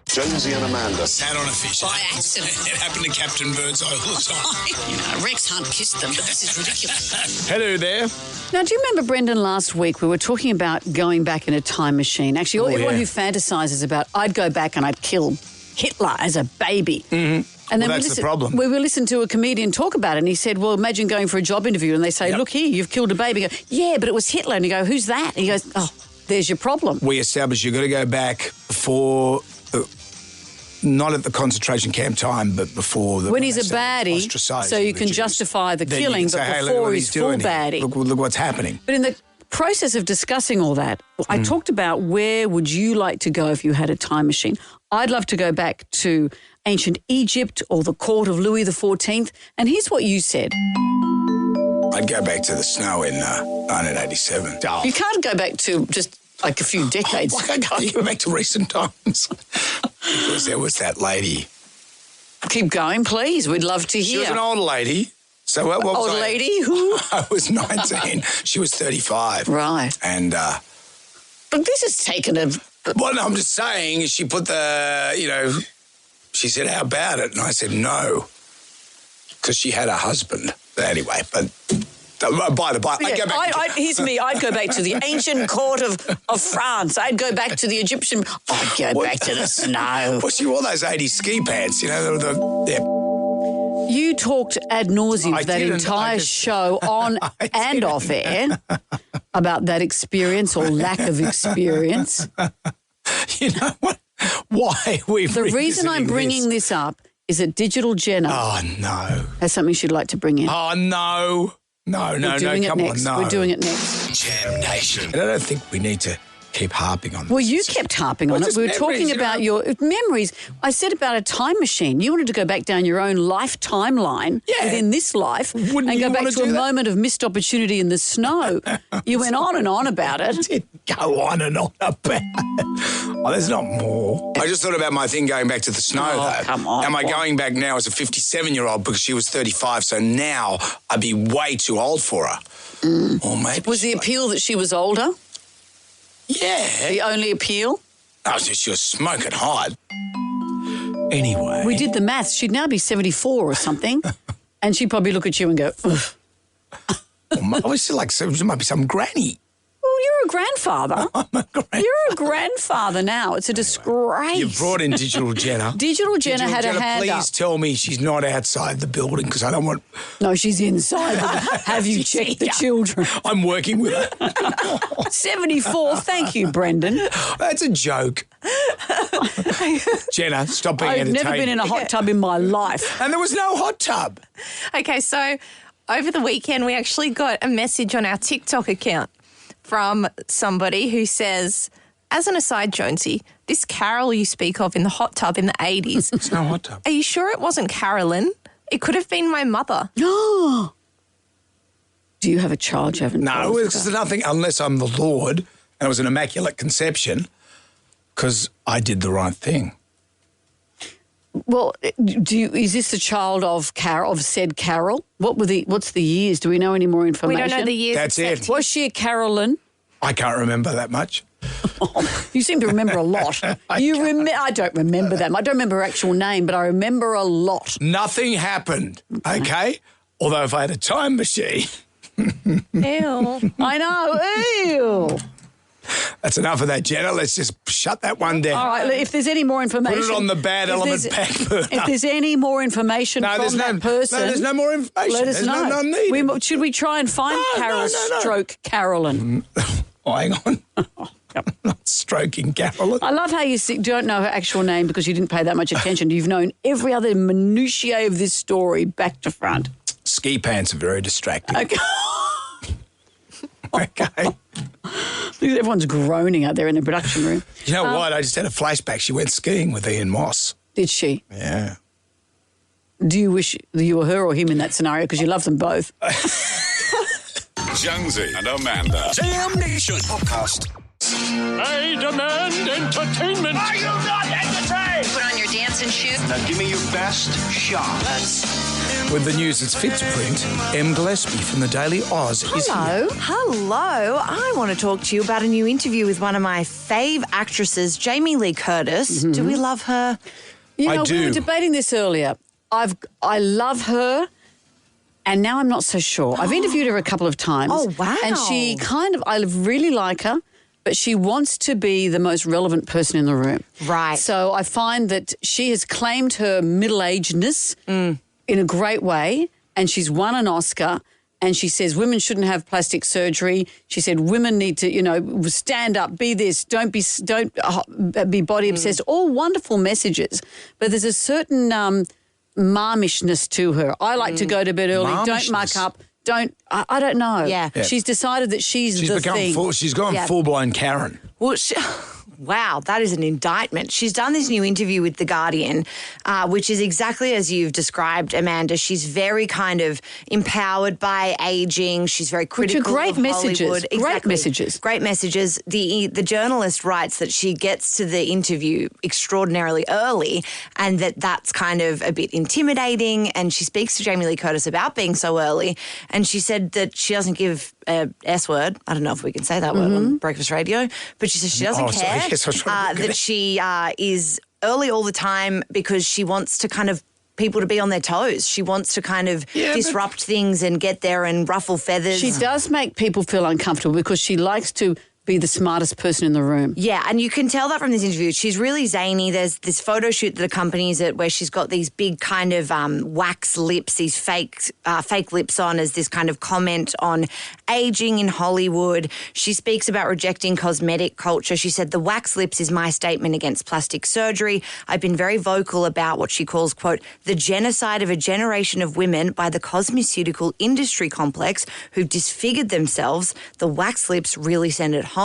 [SPEAKER 8] Jonesy and Amanda.
[SPEAKER 2] Sat on a fish.
[SPEAKER 9] By accident.
[SPEAKER 2] It happened to Captain Birdseye all the time.
[SPEAKER 9] You know, Rex Hunt kissed them, but this is ridiculous.
[SPEAKER 2] Hello there.
[SPEAKER 1] Now, do you remember, Brendan, last week we were talking about going back in a time machine? Actually, everyone who fantasises about, I'd go back and I'd kill Hitler as a baby.
[SPEAKER 2] Mm-hmm.
[SPEAKER 1] And then
[SPEAKER 2] that's the problem.
[SPEAKER 1] We listened to a comedian talk about it, and he said, well, imagine going for a job interview and they say, look here, you've killed a baby. You go, yeah, but it was Hitler. And you go, who's that? And he goes, oh, there's your problem.
[SPEAKER 2] We established you've got to go back before, not at the concentration camp time, but before the...
[SPEAKER 1] When he's a baddie, so you can justify the
[SPEAKER 2] Then
[SPEAKER 1] killing,
[SPEAKER 2] you can
[SPEAKER 1] but
[SPEAKER 2] say, hey, look
[SPEAKER 1] before
[SPEAKER 2] what
[SPEAKER 1] he's full
[SPEAKER 2] doing here.
[SPEAKER 1] baddie.
[SPEAKER 2] Look what's happening.
[SPEAKER 1] But in the process of discussing all that, I talked about where would you like to go if you had a time machine. I'd love to go back to ancient Egypt or the court of Louis XIV. And here's what you said.
[SPEAKER 2] I'd go back to the snow in 1987. Oh.
[SPEAKER 1] You can't go back to just like a few decades ago.
[SPEAKER 2] You go back to recent times. Because there was that lady.
[SPEAKER 1] Keep going, please. We'd love to hear.
[SPEAKER 2] She was an old lady. So what was
[SPEAKER 1] old
[SPEAKER 2] I?
[SPEAKER 1] Lady? Who?
[SPEAKER 2] I was 19. She was 35.
[SPEAKER 1] Right.
[SPEAKER 2] And...
[SPEAKER 1] but this has taken a...
[SPEAKER 2] Well, no, I'm just saying, she put the, she said, how about it? And I said, no, because she had a husband. Anyway, but by the by, I'd go back.
[SPEAKER 1] Here's me. I'd go back to the ancient court of France. I'd go back to the Egyptian... I'd go back to the snow.
[SPEAKER 2] Well, she wore those 80s ski pants,
[SPEAKER 1] You talked ad nauseum that entire show on and off air about that experience or lack of experience.
[SPEAKER 2] You know what? Why we?
[SPEAKER 1] The reason I'm bringing this up is that Digital Jenna.
[SPEAKER 2] Oh no!
[SPEAKER 1] Has something she'd like to bring in.
[SPEAKER 2] Oh no! No! Come on, no!
[SPEAKER 1] We're doing it next.
[SPEAKER 2] Jam Nation. And I don't think we need to keep harping on this.
[SPEAKER 1] Well, you kept harping on it. We were talking about your memories. I said about a time machine. You wanted to go back down your own life timeline within this life and go back to a moment of missed opportunity in the snow. You went on and on about it.
[SPEAKER 2] I didn't go on and on about it. Oh, there's not more. I just thought about my thing going back to the snow, though.
[SPEAKER 1] Come on.
[SPEAKER 2] Am I going back now as a 57-year-old because she was 35, so now I'd be way too old for her. Or maybe...
[SPEAKER 1] Was the appeal that she was older?
[SPEAKER 2] Yeah.
[SPEAKER 1] The only appeal?
[SPEAKER 2] Oh, so she was smoking hot. Anyway.
[SPEAKER 1] We did the maths. She'd now be 74 or something. And she'd probably look at you and go, ugh.
[SPEAKER 2] I was still like, there might be some granny.
[SPEAKER 1] Well, you're a grandfather.
[SPEAKER 2] I'm a grandfather.
[SPEAKER 1] You're a grandfather now. It's a disgrace.
[SPEAKER 2] You brought in Digital Jenna.
[SPEAKER 1] Digital Jenna had a hand
[SPEAKER 2] please
[SPEAKER 1] up.
[SPEAKER 2] tell me she's not outside the building because I don't want...
[SPEAKER 1] No, she's inside. Have you checked the children?
[SPEAKER 2] I'm working with her.
[SPEAKER 1] 74. Thank you, Brendan.
[SPEAKER 2] That's a joke. Jenna, stop being
[SPEAKER 1] I've
[SPEAKER 2] entertaining.
[SPEAKER 1] never been in a hot tub in my life.
[SPEAKER 2] And there was no hot tub.
[SPEAKER 21] Okay, so over the weekend we actually got a message on our TikTok account from somebody who says, as an aside, Jonesy, this Carol you speak of in the hot tub in the 80s.
[SPEAKER 2] It's no hot tub.
[SPEAKER 21] Are you sure it wasn't Carolyn? It could have been my mother.
[SPEAKER 1] No. Do you have a child you haven't
[SPEAKER 2] No,
[SPEAKER 1] told us
[SPEAKER 2] it's
[SPEAKER 1] about?
[SPEAKER 2] nothing unless I'm the Lord and it was an immaculate conception because I did the right thing.
[SPEAKER 1] Well, is this the child of said Carol? What's the years? Do we know any more information?
[SPEAKER 21] We don't know the years.
[SPEAKER 2] That's it.
[SPEAKER 1] Was she a Carolyn?
[SPEAKER 2] I can't remember that much.
[SPEAKER 1] You seem to remember a lot. I don't remember that. I don't remember her actual name, but I remember a lot.
[SPEAKER 2] Nothing happened, okay? Although if I had a time machine...
[SPEAKER 21] Ew.
[SPEAKER 1] I know, ew.
[SPEAKER 2] That's enough of that, Jenna. Let's just shut that one down.
[SPEAKER 1] All right, if there's any more information...
[SPEAKER 2] Put it on the bad element back burner.
[SPEAKER 1] If there's any more information from that person...
[SPEAKER 2] No, there's no more information.
[SPEAKER 1] Let us know.
[SPEAKER 2] None needed.
[SPEAKER 1] Should we try and find Carol stroke Carolyn?
[SPEAKER 2] Oh, hang on. I'm not stroking Carolyn.
[SPEAKER 1] I love how you don't know her actual name because you didn't pay that much attention. You've known every other minutiae of this story back to front.
[SPEAKER 2] Ski pants are very distracting.
[SPEAKER 1] Okay.
[SPEAKER 2] Okay.
[SPEAKER 1] Everyone's groaning out there in the production room.
[SPEAKER 2] You know what? I just had a flashback. She went skiing with Ian Moss.
[SPEAKER 1] Did she?
[SPEAKER 2] Yeah.
[SPEAKER 1] Do you wish that you were her or him in that scenario? Because you love them both.
[SPEAKER 16] Jonesy and Amanda.
[SPEAKER 15] Jam Nation Podcast.
[SPEAKER 16] I demand entertainment. Are you not entertained?
[SPEAKER 20] Put on your dancing shoes.
[SPEAKER 15] Now give me your best shot.
[SPEAKER 2] With the news that's fit to print, Em Gillespie from the Daily Oz is here.
[SPEAKER 5] Hello. I want to talk to you about a new interview with one of my fave actresses, Jamie Lee Curtis. Do we love her?
[SPEAKER 1] You know,
[SPEAKER 2] I do.
[SPEAKER 1] we were debating this earlier. I love her, and now I'm not so sure. I've interviewed her a couple of times.
[SPEAKER 5] Oh, wow.
[SPEAKER 1] And she I really like her, but she wants to be the most relevant person in the room.
[SPEAKER 5] Right.
[SPEAKER 1] So I find that she has claimed her middle-agedness in a great way, and she's won an Oscar. And she says women shouldn't have plastic surgery. She said women need to, stand up, be this, don't be body obsessed. All wonderful messages, but there's a certain marmishness to her. I like to go to bed early. Don't muck up. I don't know.
[SPEAKER 5] Yeah.
[SPEAKER 1] She's decided that she's the thing.
[SPEAKER 2] She's gone full-blown Karen.
[SPEAKER 5] Well, wow, that is an indictment. She's done this new interview with The Guardian, which is exactly as you've described, Amanda. She's very kind of empowered by aging. She's very critical
[SPEAKER 1] Which are great
[SPEAKER 5] of
[SPEAKER 1] messages.
[SPEAKER 5] Hollywood.
[SPEAKER 1] Great messages.
[SPEAKER 5] Great messages. The journalist writes that she gets to the interview extraordinarily early and that's kind of a bit intimidating. And she speaks to Jamie Lee Curtis about being so early. And she said that she doesn't give a S word. I don't know if we can say that word on breakfast radio, but she says she doesn't care that she is early all the time because she wants to kind of people to be on their toes. She wants to kind of disrupt things and get there and ruffle feathers.
[SPEAKER 1] She does make people feel uncomfortable because she likes to be the smartest person in the room.
[SPEAKER 5] Yeah, and you can tell that from this interview. She's really zany. There's this photo shoot that accompanies it where she's got these big kind of wax lips, these fake lips on as this kind of comment on aging in Hollywood. She speaks about rejecting cosmetic culture. She said, the wax lips is my statement against plastic surgery. I've been very vocal about what she calls, quote, the genocide of a generation of women by the cosmeceutical industry complex who've disfigured themselves. The wax lips really send it home.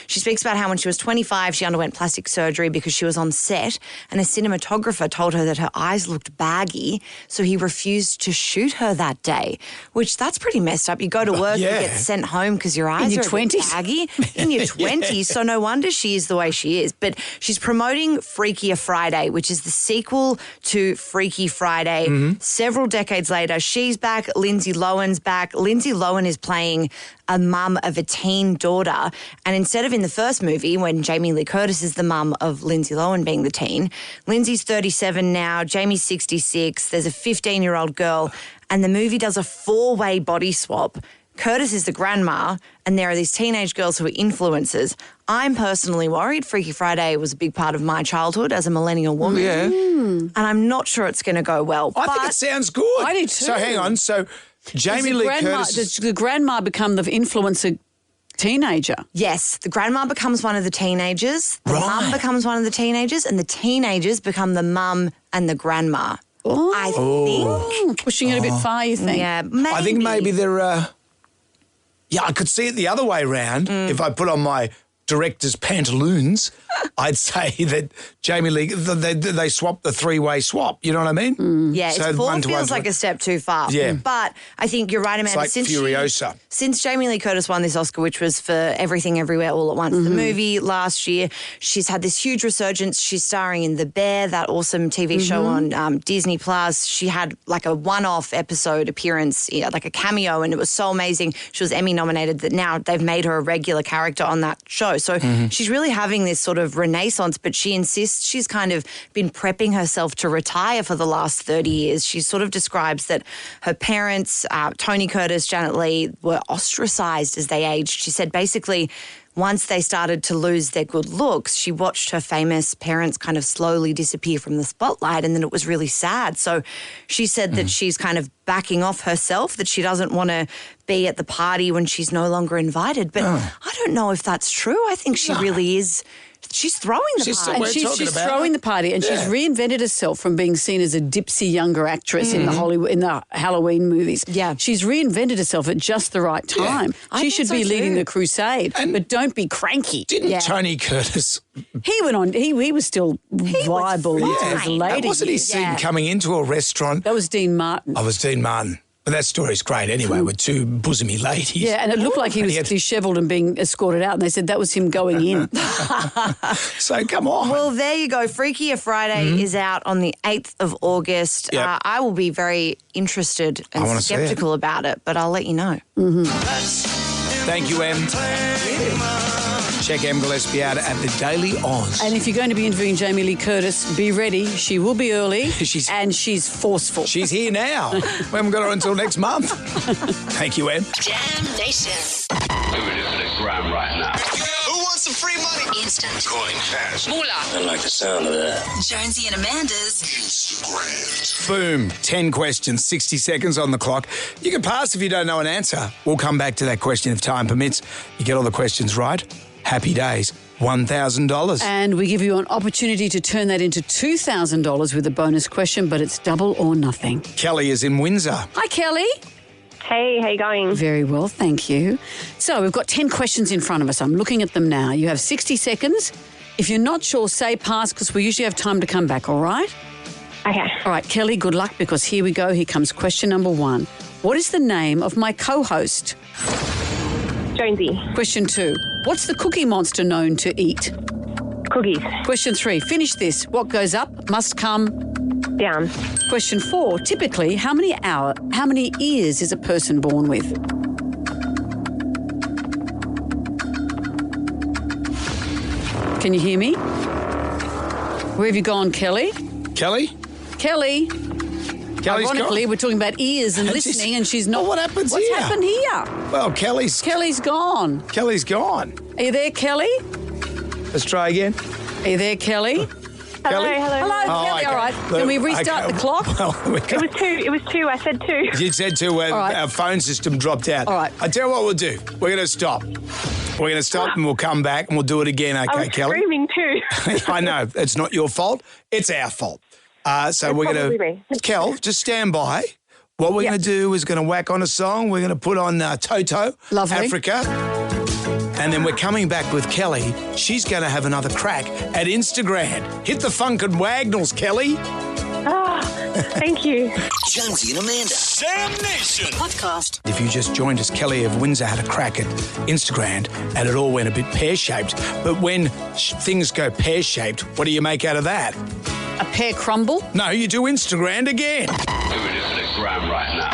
[SPEAKER 5] She speaks about how when she was 25, she underwent plastic surgery because she was on set and a cinematographer told her that her eyes looked baggy, so he refused to shoot her that day, which that's pretty messed up. You go to work, you get sent home because your eyes are a bit baggy. In your 20s, so no wonder she is the way she is. But she's promoting Freakier Friday, which is the sequel to Freaky Friday. Several decades later, she's back, Lindsay Lohan's back. Lindsay Lohan is playing a mum of a teen daughter. And instead of in the first movie, when Jamie Lee Curtis is the mum of Lindsay Lohan being the teen, Lindsay's 37 now, Jamie's 66, there's a 15-year-old girl, and the movie does a 4-way body swap. Curtis is the grandma, and there are these teenage girls who are influencers. I'm personally worried. Freaky Friday was a big part of my childhood as a millennial woman.
[SPEAKER 2] Yeah.
[SPEAKER 5] And I'm not sure it's going to go well.
[SPEAKER 2] I think it sounds good.
[SPEAKER 1] I do too.
[SPEAKER 2] So hang on. So Jamie Lee Curtis...
[SPEAKER 1] Does the grandma become the influencer teenager?
[SPEAKER 5] Yes, the grandma becomes one of the teenagers, the mum becomes one of the teenagers, and the teenagers become the mum and the grandma.
[SPEAKER 1] Oh.
[SPEAKER 5] I think.
[SPEAKER 1] Pushing it a bit far, you think?
[SPEAKER 5] Yeah, maybe.
[SPEAKER 2] I think maybe they're... I could see it the other way round. If I put on my director's pantaloons, I'd say that Jamie Lee, they swapped the 3-way swap. You know what I mean?
[SPEAKER 5] Yeah,
[SPEAKER 2] So
[SPEAKER 5] it
[SPEAKER 2] one to
[SPEAKER 5] feels
[SPEAKER 2] one
[SPEAKER 5] like a step too far.
[SPEAKER 2] Yeah.
[SPEAKER 5] But I think you're right, Amanda.
[SPEAKER 2] It's like Furiosa.
[SPEAKER 5] Since Jamie Lee Curtis won this Oscar, which was for Everything Everywhere All at Once, the movie last year, she's had this huge resurgence. She's starring in The Bear, that awesome TV show on Disney+. She had like a one-off episode appearance, like a cameo, and it was so amazing. She was Emmy nominated that now they've made her a regular character on that show. So she's really having this sort of renaissance, but she insists she's kind of been prepping herself to retire for the last 30 years. She sort of describes that her parents, Tony Curtis, Janet Leigh, were ostracized as they aged. She said basically once they started to lose their good looks, she watched her famous parents kind of slowly disappear from the spotlight, and then it was really sad. So she said that she's kind of backing off herself, that she doesn't want to be at the party when she's no longer invited. But I don't know if that's true. I think she really is she's throwing the
[SPEAKER 2] She's
[SPEAKER 5] party.
[SPEAKER 2] We're
[SPEAKER 1] And
[SPEAKER 2] talking
[SPEAKER 1] she's
[SPEAKER 2] about
[SPEAKER 1] throwing
[SPEAKER 2] her.
[SPEAKER 1] the party, and she's
[SPEAKER 2] Yeah.
[SPEAKER 1] reinvented herself from being seen as a dipsy younger actress in the Halloween movies.
[SPEAKER 5] Yeah.
[SPEAKER 1] She's reinvented herself at just the right time.
[SPEAKER 5] I
[SPEAKER 1] She
[SPEAKER 5] think
[SPEAKER 1] should
[SPEAKER 5] so
[SPEAKER 1] be leading
[SPEAKER 5] too.
[SPEAKER 1] the crusade, but don't be cranky.
[SPEAKER 2] Didn't Tony Curtis?
[SPEAKER 1] He went on. He was still viable into his
[SPEAKER 2] And
[SPEAKER 1] later
[SPEAKER 2] wasn't he
[SPEAKER 1] years.
[SPEAKER 2] seen coming into a restaurant?
[SPEAKER 1] That was Dean Martin.
[SPEAKER 2] I was Dean Martin. But that story's great anyway, with two bosomy ladies.
[SPEAKER 1] Yeah, and it looked like he
[SPEAKER 2] And
[SPEAKER 1] was
[SPEAKER 2] he had-
[SPEAKER 1] dishevelled and being escorted out, and they said that was him going in.
[SPEAKER 2] So come on.
[SPEAKER 5] Well, there you go. Freakier Friday is out on the 8th of August.
[SPEAKER 2] Yep.
[SPEAKER 5] I will be very interested
[SPEAKER 2] I
[SPEAKER 5] and
[SPEAKER 2] wanna see it.
[SPEAKER 5] skeptical about it, but I'll let you know.
[SPEAKER 2] Thank you, Em. Check Em Gillespie out at the Daily Oz.
[SPEAKER 1] And if you're going to be interviewing Jamie Lee Curtis, be ready. She will be early,
[SPEAKER 2] She's-
[SPEAKER 1] and she's forceful.
[SPEAKER 2] She's here now. We haven't got her until next month. Thank you, Em.
[SPEAKER 20] Jam Nation.
[SPEAKER 11] We're living a gram right now.
[SPEAKER 15] Who wants some free money?
[SPEAKER 20] Instant.
[SPEAKER 11] Coin cash.
[SPEAKER 20] Moolah.
[SPEAKER 11] I like the sound of that.
[SPEAKER 20] Jonesy and Amanda's
[SPEAKER 11] Instagram.
[SPEAKER 2] Boom. 10 questions, 60 seconds on the clock. You can pass if you don't know an answer. We'll come back to that question if time permits. You get all the questions right. Happy days. $1,000.
[SPEAKER 1] And we give you an opportunity to turn that into $2,000 with a bonus question, but it's double or nothing.
[SPEAKER 2] Kelly is in Windsor.
[SPEAKER 1] Hi, Kelly.
[SPEAKER 12] Hey, how you going?
[SPEAKER 1] Very well, thank you. So we've got 10 questions in front of us. I'm looking at them now. You have 60 seconds. If you're not sure, say pass, because we usually have time to come back, all right?
[SPEAKER 12] Okay.
[SPEAKER 1] All right, Kelly, good luck, because here we go. Here comes question number 1. What is the name of my co-host?
[SPEAKER 12] Jonesy.
[SPEAKER 1] Question 2. What's the Cookie Monster known to eat?
[SPEAKER 12] Cookies.
[SPEAKER 1] Question 3. Finish this. What goes up must come
[SPEAKER 12] Down.
[SPEAKER 1] Question 4. Typically, how many ears is a person born with? Can you hear me? Where have you gone, Kelly?
[SPEAKER 2] Kelly?
[SPEAKER 1] Kelly?
[SPEAKER 2] Kelly's
[SPEAKER 1] Ironically,
[SPEAKER 2] gone.
[SPEAKER 1] we're talking about ears and
[SPEAKER 2] And she's-
[SPEAKER 1] listening, and she's not.
[SPEAKER 2] Well, what happens
[SPEAKER 1] What's
[SPEAKER 2] here?
[SPEAKER 1] happened here?
[SPEAKER 2] Well, Kelly's
[SPEAKER 1] gone.
[SPEAKER 2] Kelly's gone.
[SPEAKER 1] Are you there, Kelly?
[SPEAKER 2] Let's try again.
[SPEAKER 1] Are you there, Kelly?
[SPEAKER 2] Kelly?
[SPEAKER 1] Hello,
[SPEAKER 2] Oh,
[SPEAKER 1] Kelly.
[SPEAKER 2] okay.
[SPEAKER 1] All right. Can we restart
[SPEAKER 2] Okay.
[SPEAKER 1] the clock?
[SPEAKER 2] Well, we
[SPEAKER 12] It was two. It was two. I said two.
[SPEAKER 2] You said to
[SPEAKER 1] All right.
[SPEAKER 2] our phone system dropped out.
[SPEAKER 1] All right.
[SPEAKER 2] I tell you what we'll do. We're going to stop. We're going to stop and we'll come back and we'll do it again.
[SPEAKER 12] I
[SPEAKER 2] Okay,
[SPEAKER 12] was
[SPEAKER 2] Kelly?
[SPEAKER 12] screaming too.
[SPEAKER 2] I know. It's not your fault. It's our fault. So
[SPEAKER 12] It's
[SPEAKER 2] we're
[SPEAKER 12] probably
[SPEAKER 2] going
[SPEAKER 12] me.
[SPEAKER 2] to... Kel, just stand by. What we're going to do is going to whack on a song. We're going to put on Toto,
[SPEAKER 1] Lovely.
[SPEAKER 2] Africa. And then we're coming back with Kelly. She's going to have another crack at Instagram. Hit the funk and wagnalls, Kelly.
[SPEAKER 12] Thank you.
[SPEAKER 15] Jonesy and Amanda. Jam Nation.
[SPEAKER 20] podcast.
[SPEAKER 2] If you just joined us, Kelly of Windsor had a crack at Instagram and it all went a bit pear-shaped. But when things go pear-shaped, what do you make out of that?
[SPEAKER 1] A pear crumble?
[SPEAKER 2] No, you do Instagram again.
[SPEAKER 11] We're living a gram right now.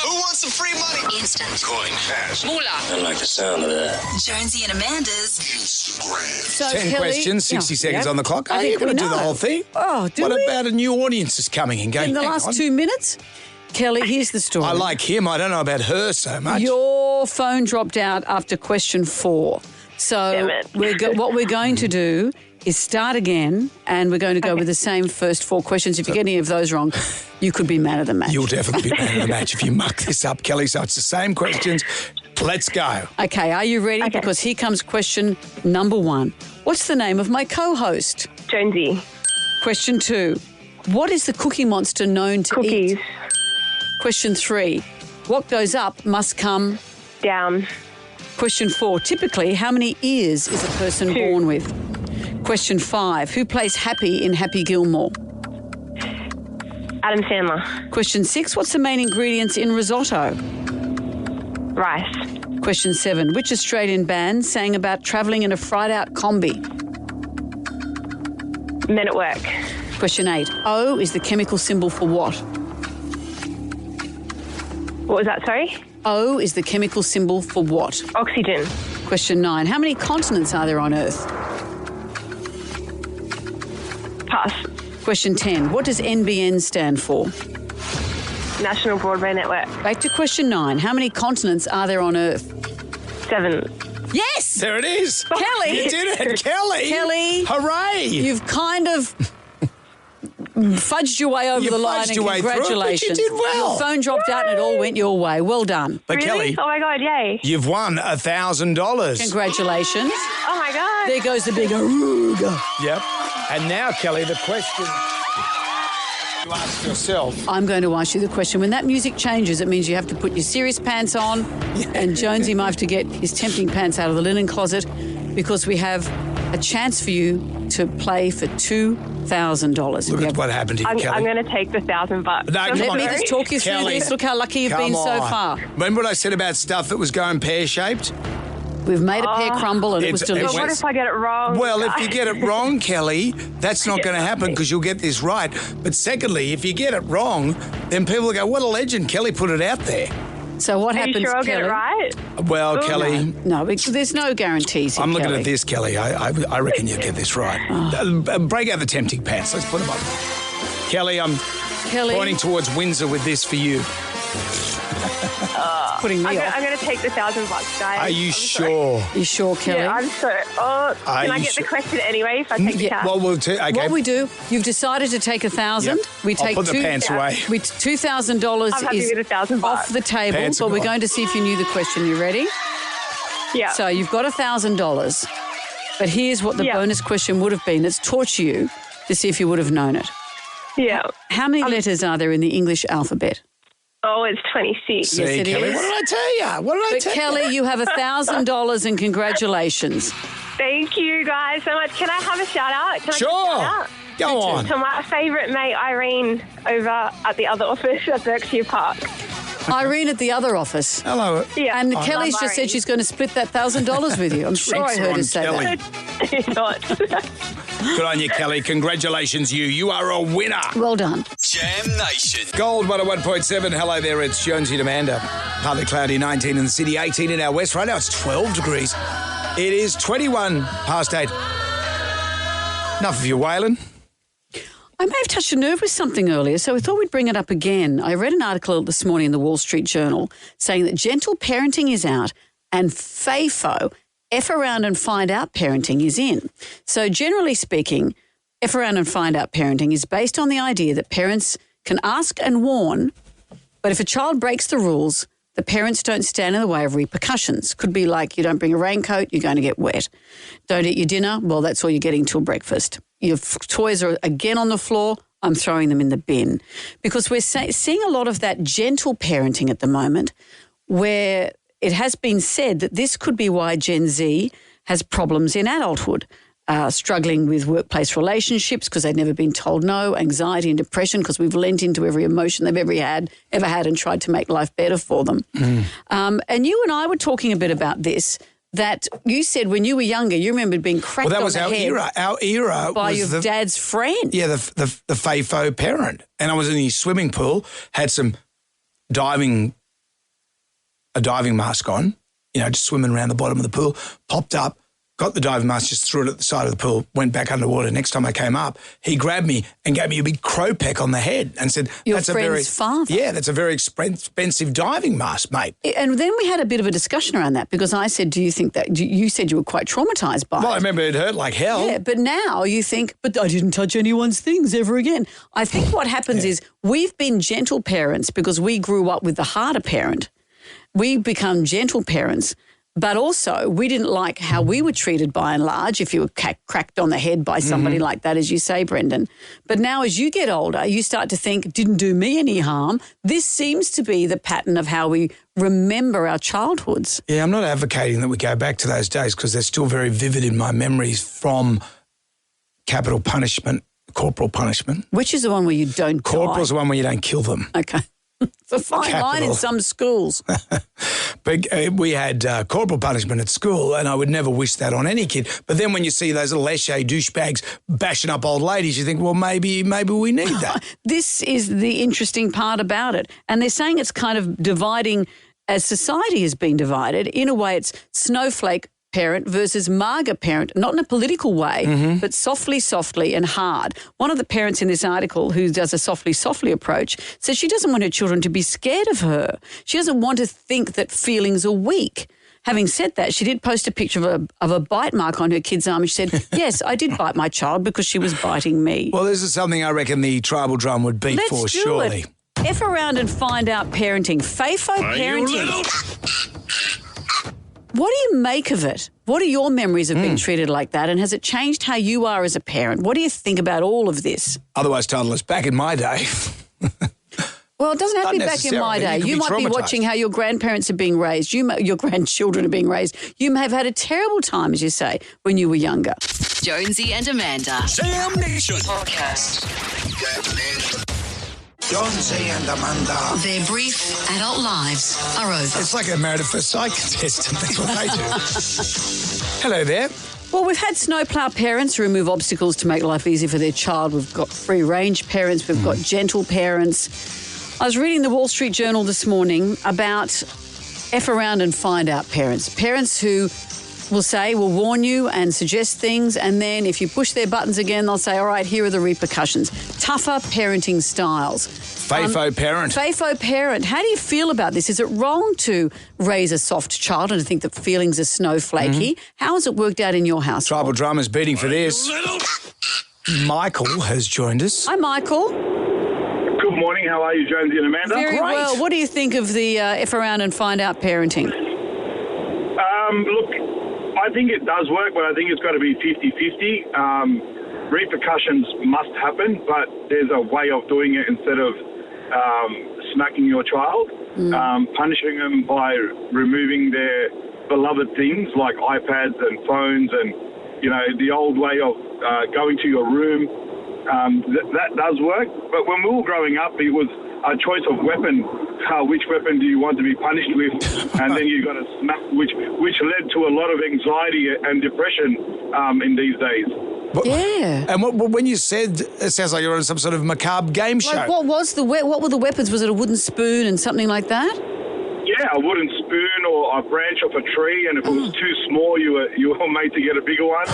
[SPEAKER 15] Who wants some free money?
[SPEAKER 20] Instant.
[SPEAKER 11] Coin cash.
[SPEAKER 20] Moolah.
[SPEAKER 11] I like the sound of that.
[SPEAKER 20] Jonesy and Amanda's
[SPEAKER 11] Instagram.
[SPEAKER 1] So,
[SPEAKER 2] 10
[SPEAKER 1] Kelly,
[SPEAKER 2] questions, 60 seconds
[SPEAKER 1] yeah.
[SPEAKER 2] on the clock.
[SPEAKER 1] I
[SPEAKER 2] Are
[SPEAKER 1] think
[SPEAKER 2] you going
[SPEAKER 1] we
[SPEAKER 2] to do the
[SPEAKER 1] know.
[SPEAKER 2] whole thing?
[SPEAKER 1] Oh, do
[SPEAKER 2] What
[SPEAKER 1] we?
[SPEAKER 2] about a new audience is coming and going,
[SPEAKER 1] In the
[SPEAKER 2] hang
[SPEAKER 1] last
[SPEAKER 2] on.
[SPEAKER 1] 2 minutes? Kelly, here's the story.
[SPEAKER 2] I like him. I don't know about her so much.
[SPEAKER 1] Your phone dropped out after question 4. So
[SPEAKER 12] Damn it.
[SPEAKER 1] what we're going to do is start again, and we're going to go with the same first 4 questions. If you get any of those wrong, you could be man of the match.
[SPEAKER 2] You'll definitely be man of the match if you muck this up, Kelly. So it's the same questions. Let's go.
[SPEAKER 1] Okay, are you ready?
[SPEAKER 12] Okay.
[SPEAKER 1] Because here comes question number 1. What's the name of my co-host?
[SPEAKER 12] Jonesy.
[SPEAKER 1] Question 2. What is the Cookie Monster known to
[SPEAKER 12] Cookies.
[SPEAKER 1] eat? Question 3. What goes up must come
[SPEAKER 12] Down.
[SPEAKER 1] Question 4. Typically, how many ears is a person
[SPEAKER 12] 2.
[SPEAKER 1] born with? Question 5. Who plays Happy in Happy Gilmore?
[SPEAKER 12] Adam Sandler.
[SPEAKER 1] Question 6. What's the main ingredients in risotto?
[SPEAKER 12] Rice.
[SPEAKER 1] Question 7. Which Australian band sang about travelling in a fried-out combi?
[SPEAKER 12] Men at Work.
[SPEAKER 1] Question 8. O is the chemical symbol for what?
[SPEAKER 12] What was that? Sorry.
[SPEAKER 1] O is the chemical symbol for what?
[SPEAKER 12] Oxygen.
[SPEAKER 1] Question 9. How many continents are there on Earth?
[SPEAKER 12] Pass.
[SPEAKER 1] Question 10. What does NBN stand for?
[SPEAKER 12] National Broadband Network.
[SPEAKER 1] Back to question 9. How many continents are there on Earth?
[SPEAKER 12] 7.
[SPEAKER 1] Yes!
[SPEAKER 2] There it is.
[SPEAKER 1] Kelly!
[SPEAKER 2] You did it, Kelly.
[SPEAKER 1] Kelly!
[SPEAKER 2] Hooray.
[SPEAKER 1] You've kind of fudged your way over
[SPEAKER 2] You
[SPEAKER 1] the line
[SPEAKER 2] fudged
[SPEAKER 1] and
[SPEAKER 2] your way through it, but you
[SPEAKER 1] congratulations.
[SPEAKER 2] did well.
[SPEAKER 1] Your phone dropped out and it all went your way. Well done.
[SPEAKER 2] But
[SPEAKER 10] Really?
[SPEAKER 2] Kelly,
[SPEAKER 10] Oh my God, yay.
[SPEAKER 2] you've won $1,000.
[SPEAKER 1] Congratulations.
[SPEAKER 10] Oh my God.
[SPEAKER 1] There goes the big arooga.
[SPEAKER 2] Yep. And now, Kelly, the question you ask yourself.
[SPEAKER 1] I'm going to ask you the question. When that music changes, it means you have to put your serious pants on, and Jonesy might have to get his tempting pants out of the linen closet, because we have a chance for you to play for $2,000.
[SPEAKER 2] Look at what happened here,
[SPEAKER 10] I'm
[SPEAKER 2] Kelly.
[SPEAKER 10] going to take the $1,000.
[SPEAKER 2] No, come
[SPEAKER 1] Let
[SPEAKER 2] on.
[SPEAKER 1] me just talk you through
[SPEAKER 2] Kelly,
[SPEAKER 1] this. Look how lucky you've
[SPEAKER 2] come
[SPEAKER 1] been so
[SPEAKER 2] on.
[SPEAKER 1] far.
[SPEAKER 2] Remember what I said about stuff that was going pear-shaped?
[SPEAKER 1] We've made a pear crumble and it was
[SPEAKER 2] It- it
[SPEAKER 1] delicious.
[SPEAKER 10] But what if I get it wrong?
[SPEAKER 2] Well, if you get it wrong, Kelly, that's not going to happen because you'll get this right. But secondly, if you get it wrong, then people will go, what a legend. Kelly put it out there.
[SPEAKER 1] So what
[SPEAKER 10] Are
[SPEAKER 1] happens,
[SPEAKER 10] you sure I'll
[SPEAKER 1] Kelly?
[SPEAKER 10] get it right?
[SPEAKER 2] Well,
[SPEAKER 10] Oh,
[SPEAKER 2] Kelly,
[SPEAKER 1] No, there's no guarantees here,
[SPEAKER 2] I'm looking
[SPEAKER 1] Kelly.
[SPEAKER 2] at this, Kelly. I reckon you'll get this right. Break out the tempting pants. Let's put them on. Kelly, I'm pointing towards Windsor with this for you.
[SPEAKER 1] Putting me off.
[SPEAKER 10] I'm going to take the $1,000, guys.
[SPEAKER 2] Are you
[SPEAKER 10] I'm
[SPEAKER 2] sure?
[SPEAKER 1] You sure, Kelly?
[SPEAKER 10] Yeah, I'm so.
[SPEAKER 2] Are
[SPEAKER 10] Can I
[SPEAKER 2] you
[SPEAKER 10] get
[SPEAKER 2] sure?
[SPEAKER 10] the question anyway if I take the cash?
[SPEAKER 2] Well, okay.
[SPEAKER 1] What we do, you've decided to take 1,000.
[SPEAKER 2] Yep.
[SPEAKER 1] We
[SPEAKER 2] I'll
[SPEAKER 1] take
[SPEAKER 2] put the pants away.
[SPEAKER 1] $2,000
[SPEAKER 10] I'm happy
[SPEAKER 1] is
[SPEAKER 10] with $1,000.
[SPEAKER 1] off the table,
[SPEAKER 2] Pants are
[SPEAKER 1] but we're
[SPEAKER 2] gone.
[SPEAKER 1] going to see if you knew the question. You ready?
[SPEAKER 10] Yeah.
[SPEAKER 1] So you've got $1,000, but here's what the
[SPEAKER 10] Yeah.
[SPEAKER 1] bonus question would have been. Let's torture you to see if you would have known it.
[SPEAKER 10] Yeah.
[SPEAKER 1] How many letters are there in the English alphabet?
[SPEAKER 10] Oh, it's 26.
[SPEAKER 2] See,
[SPEAKER 1] Yes, it
[SPEAKER 2] Kelly,
[SPEAKER 1] is.
[SPEAKER 2] what did I tell you? What did I
[SPEAKER 1] But
[SPEAKER 2] tell you?
[SPEAKER 1] Kelly, you have $1,000 and congratulations.
[SPEAKER 10] Thank you guys so much. Can I have a shout out? Can I
[SPEAKER 2] Sure.
[SPEAKER 10] give a shout out?
[SPEAKER 2] Go on.
[SPEAKER 10] To my favourite mate, Irene, over at the other office at Berkshire Park.
[SPEAKER 1] Irene at the other office.
[SPEAKER 2] Hello.
[SPEAKER 10] Yeah.
[SPEAKER 1] And
[SPEAKER 10] I
[SPEAKER 1] Kelly's
[SPEAKER 10] love
[SPEAKER 1] just said
[SPEAKER 10] Irene.
[SPEAKER 1] she's going to split that $1,000 with you. I'm sure I
[SPEAKER 2] Drinks are
[SPEAKER 1] heard
[SPEAKER 2] on
[SPEAKER 1] her say
[SPEAKER 2] Kelly.
[SPEAKER 1] that.
[SPEAKER 10] Not.
[SPEAKER 2] Good on you, Kelly. Congratulations, you. You are a winner.
[SPEAKER 1] Well done.
[SPEAKER 15] Jam Nation.
[SPEAKER 2] Gold 101.7. Hello there. It's Jonesy and Amanda. Partly cloudy, 19 in the city, 18 in our west. Right now it's 12 degrees. It is 21 past 8. Enough of your wailing.
[SPEAKER 1] I may have touched a nerve with something earlier, so I thought we'd bring it up again. I read an article this morning in the Wall Street Journal saying that gentle parenting is out and FAFO, F around and find out parenting, is in. So generally speaking, F around and find out parenting is based on the idea that parents can ask and warn, but if a child breaks the rules, the parents don't stand in the way of repercussions. Could be like you don't bring a raincoat, you're going to get wet. Don't eat your dinner, well, that's all you're getting till breakfast. Your toys are again on the floor, I'm throwing them in the bin. Because we're seeing a lot of that gentle parenting at the moment, where it has been said that this could be why Gen Z has problems in adulthood. Struggling with workplace relationships because they've never been told no, anxiety and depression because we've lent into every emotion they've ever had and tried to make life better for them. And you and I were talking a bit about this, that you said when you were younger, you remembered being cracked
[SPEAKER 2] Well, that
[SPEAKER 1] on
[SPEAKER 2] was
[SPEAKER 1] the
[SPEAKER 2] our
[SPEAKER 1] head
[SPEAKER 2] era. Our era
[SPEAKER 1] by
[SPEAKER 2] was
[SPEAKER 1] your dad's friend.
[SPEAKER 2] Yeah, the FAFO parent. And I was in the swimming pool, had a diving mask on, just swimming around the bottom of the pool, popped up, got the diving mask, just threw it at the side of the pool, went back underwater. Next time I came up, he grabbed me and gave me a big crow peck on the head and said,
[SPEAKER 1] Your
[SPEAKER 2] that's
[SPEAKER 1] friend's father.
[SPEAKER 2] Yeah, that's a very expensive diving mask, mate.
[SPEAKER 1] And then we had a bit of a discussion around that because I said, do you think that, you said you were quite traumatised by it.
[SPEAKER 2] Well, I remember it hurt like hell.
[SPEAKER 1] Yeah, but now you think, but I didn't touch anyone's things ever again. I think what happens is we've been gentle parents because we grew up with the harder parent. We become gentle parents, but also we didn't like how we were treated by and large if you were cracked on the head by somebody like that, as you say, Brendan. But now as you get older, you start to think, didn't do me any harm. This seems to be the pattern of how we remember our childhoods.
[SPEAKER 2] Yeah, I'm not advocating that we go back to those days because they're still very vivid in my memories from capital punishment, corporal punishment.
[SPEAKER 1] Which is the one where you don't
[SPEAKER 2] Corporal's
[SPEAKER 1] die?
[SPEAKER 2] the one where you don't kill them.
[SPEAKER 1] Okay. It's a fine line in
[SPEAKER 2] Capital.
[SPEAKER 1] some schools.
[SPEAKER 2] But we had corporal punishment at school, and I would never wish that on any kid. But then when you see those little léché douchebags bashing up old ladies, you think, well, maybe we need that.
[SPEAKER 1] This is the interesting part about it. And they're saying it's kind of dividing, as society has been divided. In a way, it's snowflake parent versus MAGA parent, not in a political way, but softly and hard. One of the parents in this article who does a softly approach says she doesn't want her children to be scared of her. She doesn't want to think that feelings are weak. Having said that, she did post a picture of a bite mark on her kid's arm and she said, yes, I did bite my child because she was biting me.
[SPEAKER 2] Well, this is something I reckon the tribal drum would beat
[SPEAKER 1] Let's
[SPEAKER 2] for,
[SPEAKER 1] do
[SPEAKER 2] surely.
[SPEAKER 1] it. F around and find out parenting. FAFO parenting. What do you make of it? What are your memories of being treated like that? And has it changed how you are as a parent? What do you think about all of this?
[SPEAKER 2] Otherwise titled as Back in My Day.
[SPEAKER 1] Well, it doesn't have to
[SPEAKER 2] Not
[SPEAKER 1] be back in my day.
[SPEAKER 2] necessarily.
[SPEAKER 1] You
[SPEAKER 2] You could
[SPEAKER 1] might
[SPEAKER 2] be
[SPEAKER 1] be
[SPEAKER 2] traumatised.
[SPEAKER 1] watching how your grandparents are being raised. Your grandchildren are being raised. You may have had a terrible time, as you say, when you were younger.
[SPEAKER 20] Jonesy and Amanda.
[SPEAKER 15] Jam Nation.
[SPEAKER 20] Podcast.
[SPEAKER 2] Jonesy and Amanda.
[SPEAKER 20] Their brief adult lives are over.
[SPEAKER 2] It's like a Married at First Sight contestant. That's what they do. Hello there.
[SPEAKER 1] Well, we've had snowplow parents remove obstacles to make life easy for their child. We've got free-range parents. We've got gentle parents. I was reading the Wall Street Journal this morning about F around and find out parents. Parents who will warn you and suggest things, and then if you push their buttons again, they'll say, all right, here are the repercussions. Tougher parenting styles.
[SPEAKER 2] FAFO parent.
[SPEAKER 1] FAFO parent. How do you feel about this? Is it wrong to raise a soft child and to think that feelings are snowflakey? How has it worked out in your house?
[SPEAKER 2] Tribal drum is beating for this. Michael has joined us.
[SPEAKER 1] Hi, Michael.
[SPEAKER 13] Good morning. How are you, Jonesy and Amanda?
[SPEAKER 1] Very well. What do you think of the F around and find out parenting?
[SPEAKER 13] Look, I think it does work, but I think it's got to be 50-50. Repercussions must happen, but there's a way of doing it instead of smacking your child, punishing them by removing their beloved things like iPads and phones and, the old way of going to your room. That does work. But when we were growing up, it was a choice of weapon. Which weapon do you want to be punished with? And then you got to smack, which led to a lot of anxiety and depression in these days.
[SPEAKER 1] Yeah.
[SPEAKER 2] And when you said, it sounds like you're on some sort of macabre game show.
[SPEAKER 1] Like what were the weapons? Was it a wooden spoon and something like that?
[SPEAKER 13] Yeah, a wooden spoon or a branch off a tree, and if it was too small, you were made to get a bigger one.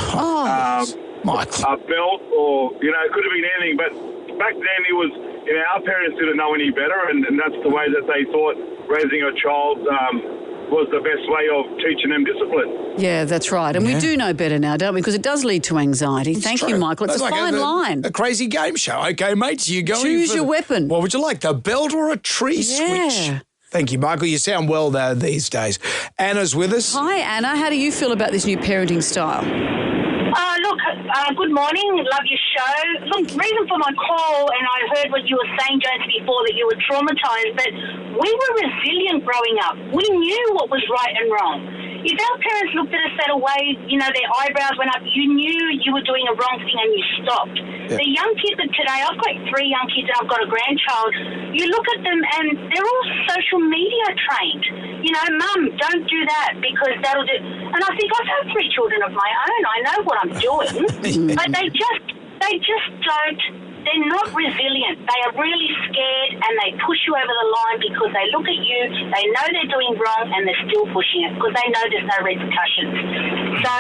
[SPEAKER 2] Michael.
[SPEAKER 13] A belt, or it could have been anything. But back then, it was our parents didn't know any better, and that's the way that they thought raising a child was the best way of teaching them discipline.
[SPEAKER 1] Yeah, that's right. And we do know better now, don't we? Because it does lead to anxiety. Thank you, Michael. It's
[SPEAKER 2] That's
[SPEAKER 1] a
[SPEAKER 2] like
[SPEAKER 1] fine line.
[SPEAKER 2] A crazy game show. Okay, mates, you going
[SPEAKER 1] Choose
[SPEAKER 2] for
[SPEAKER 1] your weapon.
[SPEAKER 2] What would you like, the belt or a tree switch? Thank you, Michael. You sound well, though, these days. Anna's with us.
[SPEAKER 1] Hi, Anna. How do you feel about this new parenting style?
[SPEAKER 4] Good morning. Love your show. Look, reason for my call, and I heard what you were saying, Jones, before, that you were traumatised, but we were resilient growing up. We knew what was right and wrong. If our parents looked at us that way, their eyebrows went up, you knew you were doing a wrong thing and you stopped.
[SPEAKER 22] Yeah.
[SPEAKER 4] The young kids of today, I've got 3 young kids and I've got a grandchild, you look at them and they're all social media trained. Mum, don't do that because that'll do... And I think I've had 3 children of my own. I know what I'm doing. But they just don't... They're not resilient. They are really scared and they push you over the line because they look at you, they know they're doing wrong and they're still pushing it because they know there's no repercussions. So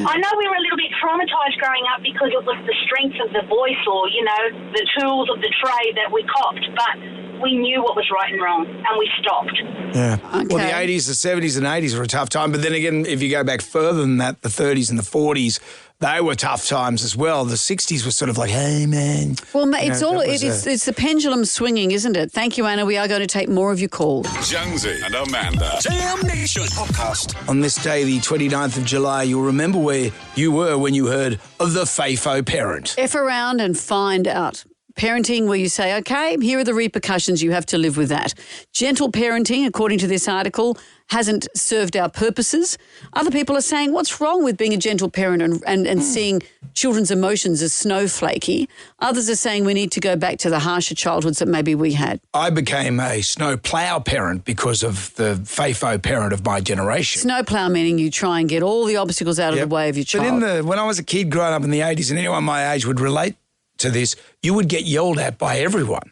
[SPEAKER 4] I know we were a little bit traumatised growing up because it was the strength of the voice or, the tools of the trade that we copped, but we knew what was right and wrong and we stopped.
[SPEAKER 2] Yeah. Well, the 80s, the 70s and 80s were a tough time. But then again, if you go back further than that, the 30s and the 40s, they were tough times as well. The 60s was sort of like, hey, man.
[SPEAKER 1] Well, it's the pendulum swinging, isn't it? Thank you, Anna. We are going to take more of your calls.
[SPEAKER 15] Jonesy and Amanda. Jam Nation podcast.
[SPEAKER 2] On this day, the 29th of July, you'll remember where you were when you heard of the FAFO parent.
[SPEAKER 1] F around and find out. Parenting where you say, okay, here are the repercussions, you have to live with that. Gentle parenting, according to this article, hasn't served our purposes. Other people are saying, what's wrong with being a gentle parent and seeing children's emotions as snowflakey? Others are saying we need to go back to the harsher childhoods that maybe we had.
[SPEAKER 2] I became a snowplow parent because of the FAFO parent of my generation.
[SPEAKER 1] Snowplow meaning you try and get all the obstacles out of the way of your child.
[SPEAKER 2] But when I was a kid growing up in the 80s, and anyone my age would relate to this, you would get yelled at by everyone.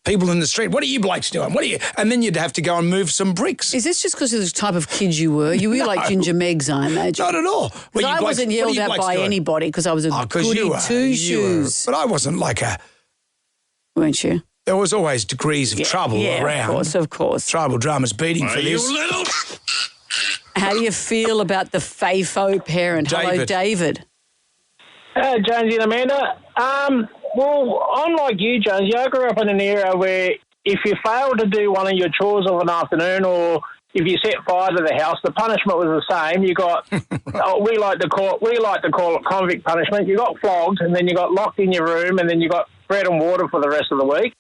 [SPEAKER 2] People in the street, what are you blokes doing? And then you'd have to go and move some bricks.
[SPEAKER 1] Is this just because of the type of kid you were? You were like Ginger Megs, I imagine.
[SPEAKER 2] Not at all.
[SPEAKER 1] Well, I wasn't yelled at by anybody because I was a goody two-shoes.
[SPEAKER 2] But I wasn't like a...
[SPEAKER 1] Weren't you?
[SPEAKER 2] There was always degrees of trouble around.
[SPEAKER 1] Of course.
[SPEAKER 2] Tribal dramas beating for this.
[SPEAKER 1] How do you feel about the FAFO parent? Hello, David.
[SPEAKER 7] Jonesy and Amanda. Well, I'm like you, Jonesy. I grew up in an era where if you failed to do one of your chores of an afternoon, or if you set fire to the house, the punishment was the same. You got we like to call it convict punishment. You got flogged, and then you got locked in your room, and then you got bread and water for the rest of the week.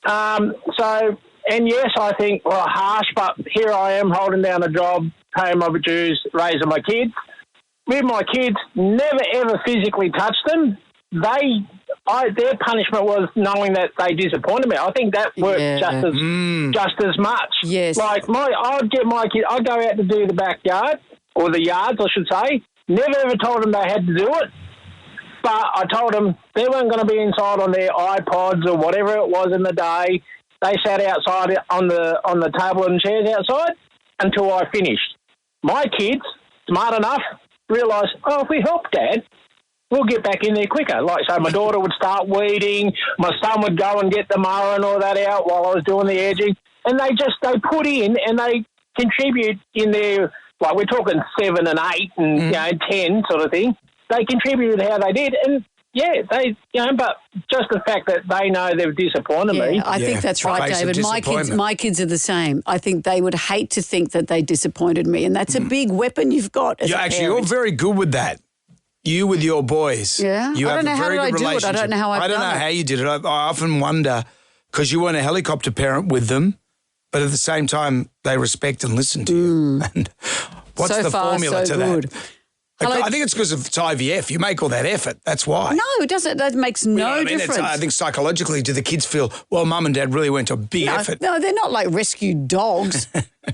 [SPEAKER 7] And yes, I think, well, harsh, but here I am holding down a job, paying my dues, raising my kids. With my kids, never ever physically touched them. Their punishment was knowing that they disappointed me. I think that worked just as much.
[SPEAKER 1] Yes.
[SPEAKER 7] Like I'd get my kids, I'd go out to do the backyard, or the yards, I should say. Never ever told them they had to do it. But I told them they weren't going to be inside on their iPods or whatever it was in the day. They sat outside on the table and chairs outside until I finished. My kids, smart enough, realised, if we help Dad, we'll get back in there quicker. Like, so my daughter would start weeding, my son would go and get the mower and all that out while I was doing the edging. And they put in and they contribute in their, like we're talking 7 and 8 and 10 sort of thing. They contributed how they did, and but just the fact that they know they've disappointed me.
[SPEAKER 1] I think that's right, David. My kids are the same. I think they would hate to think that they disappointed me, and that's a big weapon you've got as a parent.
[SPEAKER 2] You're very good with that. You with your boys.
[SPEAKER 1] Yeah.
[SPEAKER 2] You
[SPEAKER 1] I don't know
[SPEAKER 2] have a very
[SPEAKER 1] how
[SPEAKER 2] good
[SPEAKER 1] did I do it. I don't know how I've done it.
[SPEAKER 2] I don't know how you did it. I often wonder, because you weren't a helicopter parent with them, but at the same time they respect and listen to you. And what's
[SPEAKER 1] so
[SPEAKER 2] the
[SPEAKER 1] far,
[SPEAKER 2] formula
[SPEAKER 1] so
[SPEAKER 2] to
[SPEAKER 1] good.
[SPEAKER 2] that? I think it's because it's IVF. You make all that effort. That's why.
[SPEAKER 1] No, it doesn't. That makes no difference.
[SPEAKER 2] I think psychologically, do the kids feel, well, Mum and Dad really went to a big effort?
[SPEAKER 1] No, they're not like rescued dogs.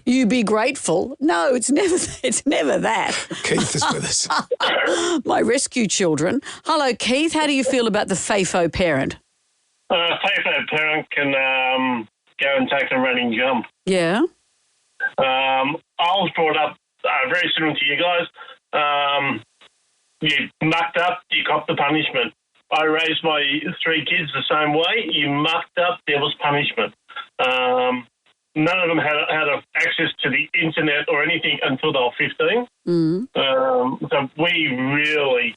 [SPEAKER 1] You be grateful. No, it's never that.
[SPEAKER 2] Keith is with us.
[SPEAKER 1] My rescue children. Hello, Keith. How do you feel about the FAFO parent?
[SPEAKER 22] FAFO parent can go and take a running jump.
[SPEAKER 1] Yeah.
[SPEAKER 22] I was brought up very similar to you guys. You mucked up, you copped the punishment. I raised my 3 kids the same way. You mucked up, there was punishment. None of them had access to the internet or anything until they were 15. So we really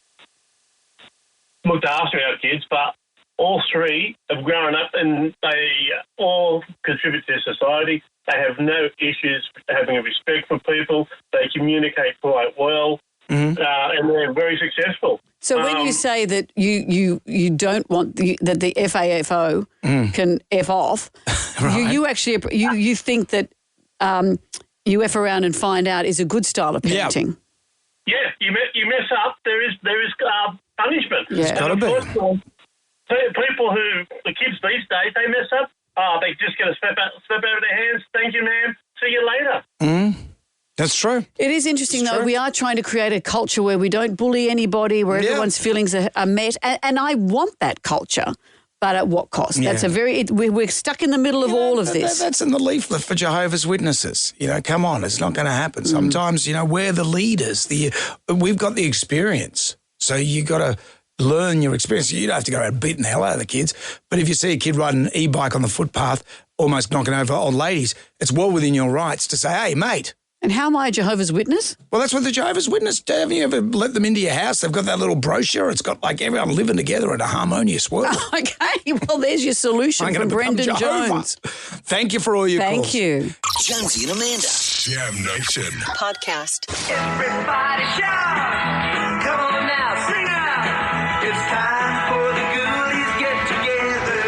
[SPEAKER 22] looked after our kids, but all 3 have grown up and they all contribute to society. They have no issues having a respect for people. They communicate quite well, and they're very successful.
[SPEAKER 1] So when you say that you don't want that the FAFO can F off,
[SPEAKER 2] right.
[SPEAKER 1] you actually you think that you F around and find out is a good style of parenting.
[SPEAKER 22] Yeah, you mess up, there is punishment.
[SPEAKER 1] Yeah.
[SPEAKER 2] It's got to be.
[SPEAKER 22] People the kids these days, they mess up. They're just going to slip over their hands. Thank you, ma'am. See you later.
[SPEAKER 2] That's true.
[SPEAKER 1] It is interesting, though. We are trying to create a culture where we don't bully anybody, where everyone's feelings are met. And I want that culture, but at what cost?
[SPEAKER 2] Yeah.
[SPEAKER 1] That's we're stuck in the middle of all of this.
[SPEAKER 2] That's in the leaflet for Jehovah's Witnesses. Come on, it's not going to happen. Sometimes, we're the leaders. We've got the experience. So you got to learn your experience. You don't have to go around beating the hell out of the kids. But if you see a kid riding an e-bike on the footpath, almost knocking over old ladies, it's well within your rights to say, hey, mate.
[SPEAKER 1] And how am I a Jehovah's Witness?
[SPEAKER 2] Well, that's what the Jehovah's Witness do. Have you ever let them into your house? They've got that little brochure. It's got like everyone living together in a harmonious world.
[SPEAKER 1] Okay, well, there's your solution from Brendan Jones.
[SPEAKER 2] Thank you for all your calls.
[SPEAKER 1] Thank you.
[SPEAKER 15] Jonesy and Amanda. Jam Nation.
[SPEAKER 20] Podcast.
[SPEAKER 16] Everybody shout! Come on now, sing out! It's time for the Ghoulies get together.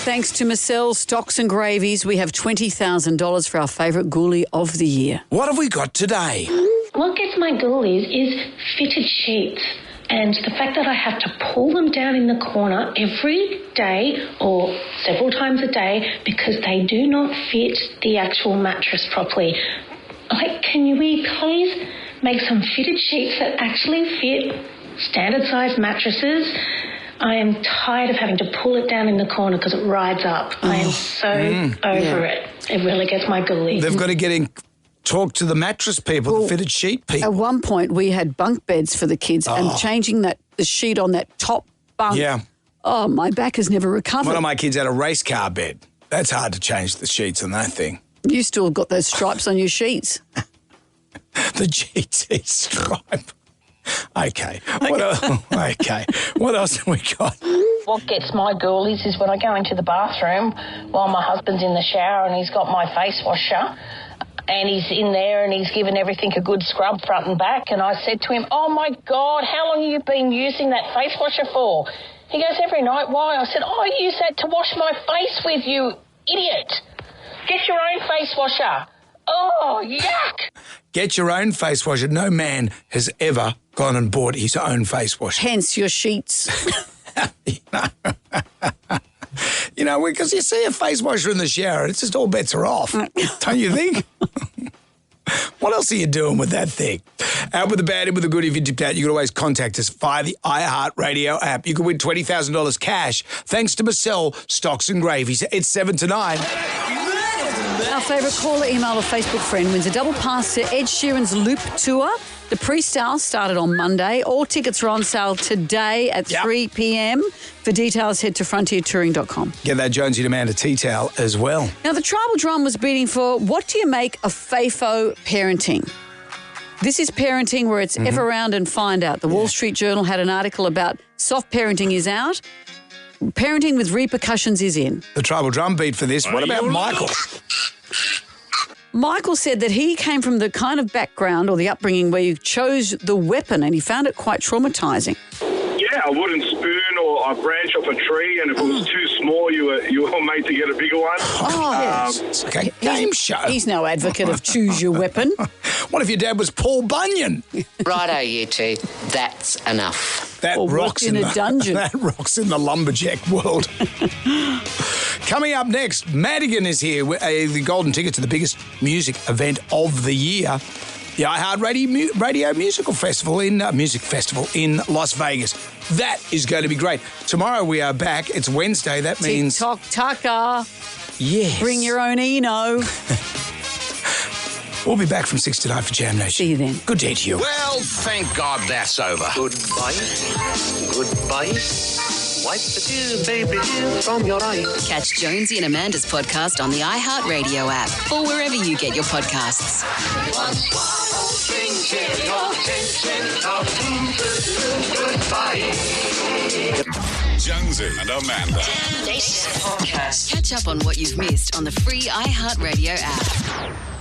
[SPEAKER 1] Thanks to Marcel's Stocks and Gravies, we have $20,000 for our favourite ghoulie of the year.
[SPEAKER 2] What have we got today?
[SPEAKER 23] What gets my ghoulies is fitted sheets. And the fact that I have to pull them down in the corner every day or several times a day because they do not fit the actual mattress properly. Like, can we please make some fitted sheets that actually fit standard size mattresses? I am tired of having to pull it down in the corner because it rides up. I am so over it. It really gets my ghoulies.
[SPEAKER 2] They've got to talk to the mattress people, the fitted sheet people.
[SPEAKER 1] At one point, we had bunk beds for the kids, and changing the sheet on that top bunk.
[SPEAKER 2] Yeah.
[SPEAKER 1] Oh, my back has never recovered.
[SPEAKER 2] One of my kids had a race car bed. That's hard to change the sheets on that thing.
[SPEAKER 1] You still got those stripes on your sheets.
[SPEAKER 2] The GT stripe. Okay. What else have we got?
[SPEAKER 23] What gets my ghoulies is when I go into the bathroom while my husband's in the shower and he's got my face washer and he's in there and he's given everything a good scrub front and back, and I said to him, "Oh my God, how long have you been using that face washer for?" He goes, "Every night." "Why?" I said, "I use that to wash my face with, you idiot. Get your own face washer." "Oh, yuck."
[SPEAKER 2] Get your own face washer. No man has ever gone and bought his own face washer.
[SPEAKER 1] Hence your sheets.
[SPEAKER 2] You know, because you see a face washer in the shower and it's just all bets are off. Don't you think? What else are you doing with that thing? Out with the bad, in with the good. If you dipped out, you can always contact us via the iHeartRadio app. You can win $20,000 cash thanks to Marcel Stocks and Gravies. It's 7 to 9.
[SPEAKER 1] Our favourite caller, email or Facebook friend wins a double pass to Ed Sheeran's Loop Tour. The pre-sale started on Monday. All tickets are on sale today at 3 p.m. For details, head to frontiertouring.com.
[SPEAKER 2] Get that Jonesy and Amanda tea towel as well.
[SPEAKER 1] Now, the tribal drum was beating for what do you make of FAFO parenting? This is parenting where it's F around and find out. The Wall Street Journal had an article about soft parenting is out. Parenting with repercussions is in.
[SPEAKER 2] The tribal drum beat for this. What about Michael?
[SPEAKER 1] Michael said that he came from the kind of background or the upbringing where you chose the weapon and he found it quite traumatising.
[SPEAKER 13] Yeah, a wooden spoon or a branch off a tree, and if it was too small, you were made to get a bigger one.
[SPEAKER 2] It's like a game show.
[SPEAKER 1] He's no advocate of choose your weapon.
[SPEAKER 2] What if your dad was Paul Bunyan?
[SPEAKER 3] Righto, you two. That's enough.
[SPEAKER 2] That
[SPEAKER 1] or
[SPEAKER 2] rocks
[SPEAKER 1] in a dungeon.
[SPEAKER 2] That rocks in the lumberjack world. Coming up next, Madigan is here with the golden ticket to the biggest music event of the year, the iHeartRadio Music Festival in Las Vegas. That is going to be great. Tomorrow we are back. It's Wednesday. That means
[SPEAKER 1] TikTok Tucker.
[SPEAKER 2] Yes.
[SPEAKER 1] Bring your own Eno.
[SPEAKER 2] We'll be back from 6 to 9 for Jam Nation.
[SPEAKER 1] See you then.
[SPEAKER 2] Good day to you.
[SPEAKER 15] Well, thank God that's over.
[SPEAKER 3] Goodbye. Goodbye. Wipe the tears, baby, from your eyes.
[SPEAKER 20] Catch Jonesy and Amanda's podcast on the iHeartRadio app or wherever you get your podcasts.
[SPEAKER 15] Jonesy and Amanda.
[SPEAKER 20] Catch up on what you've missed on the free iHeartRadio app.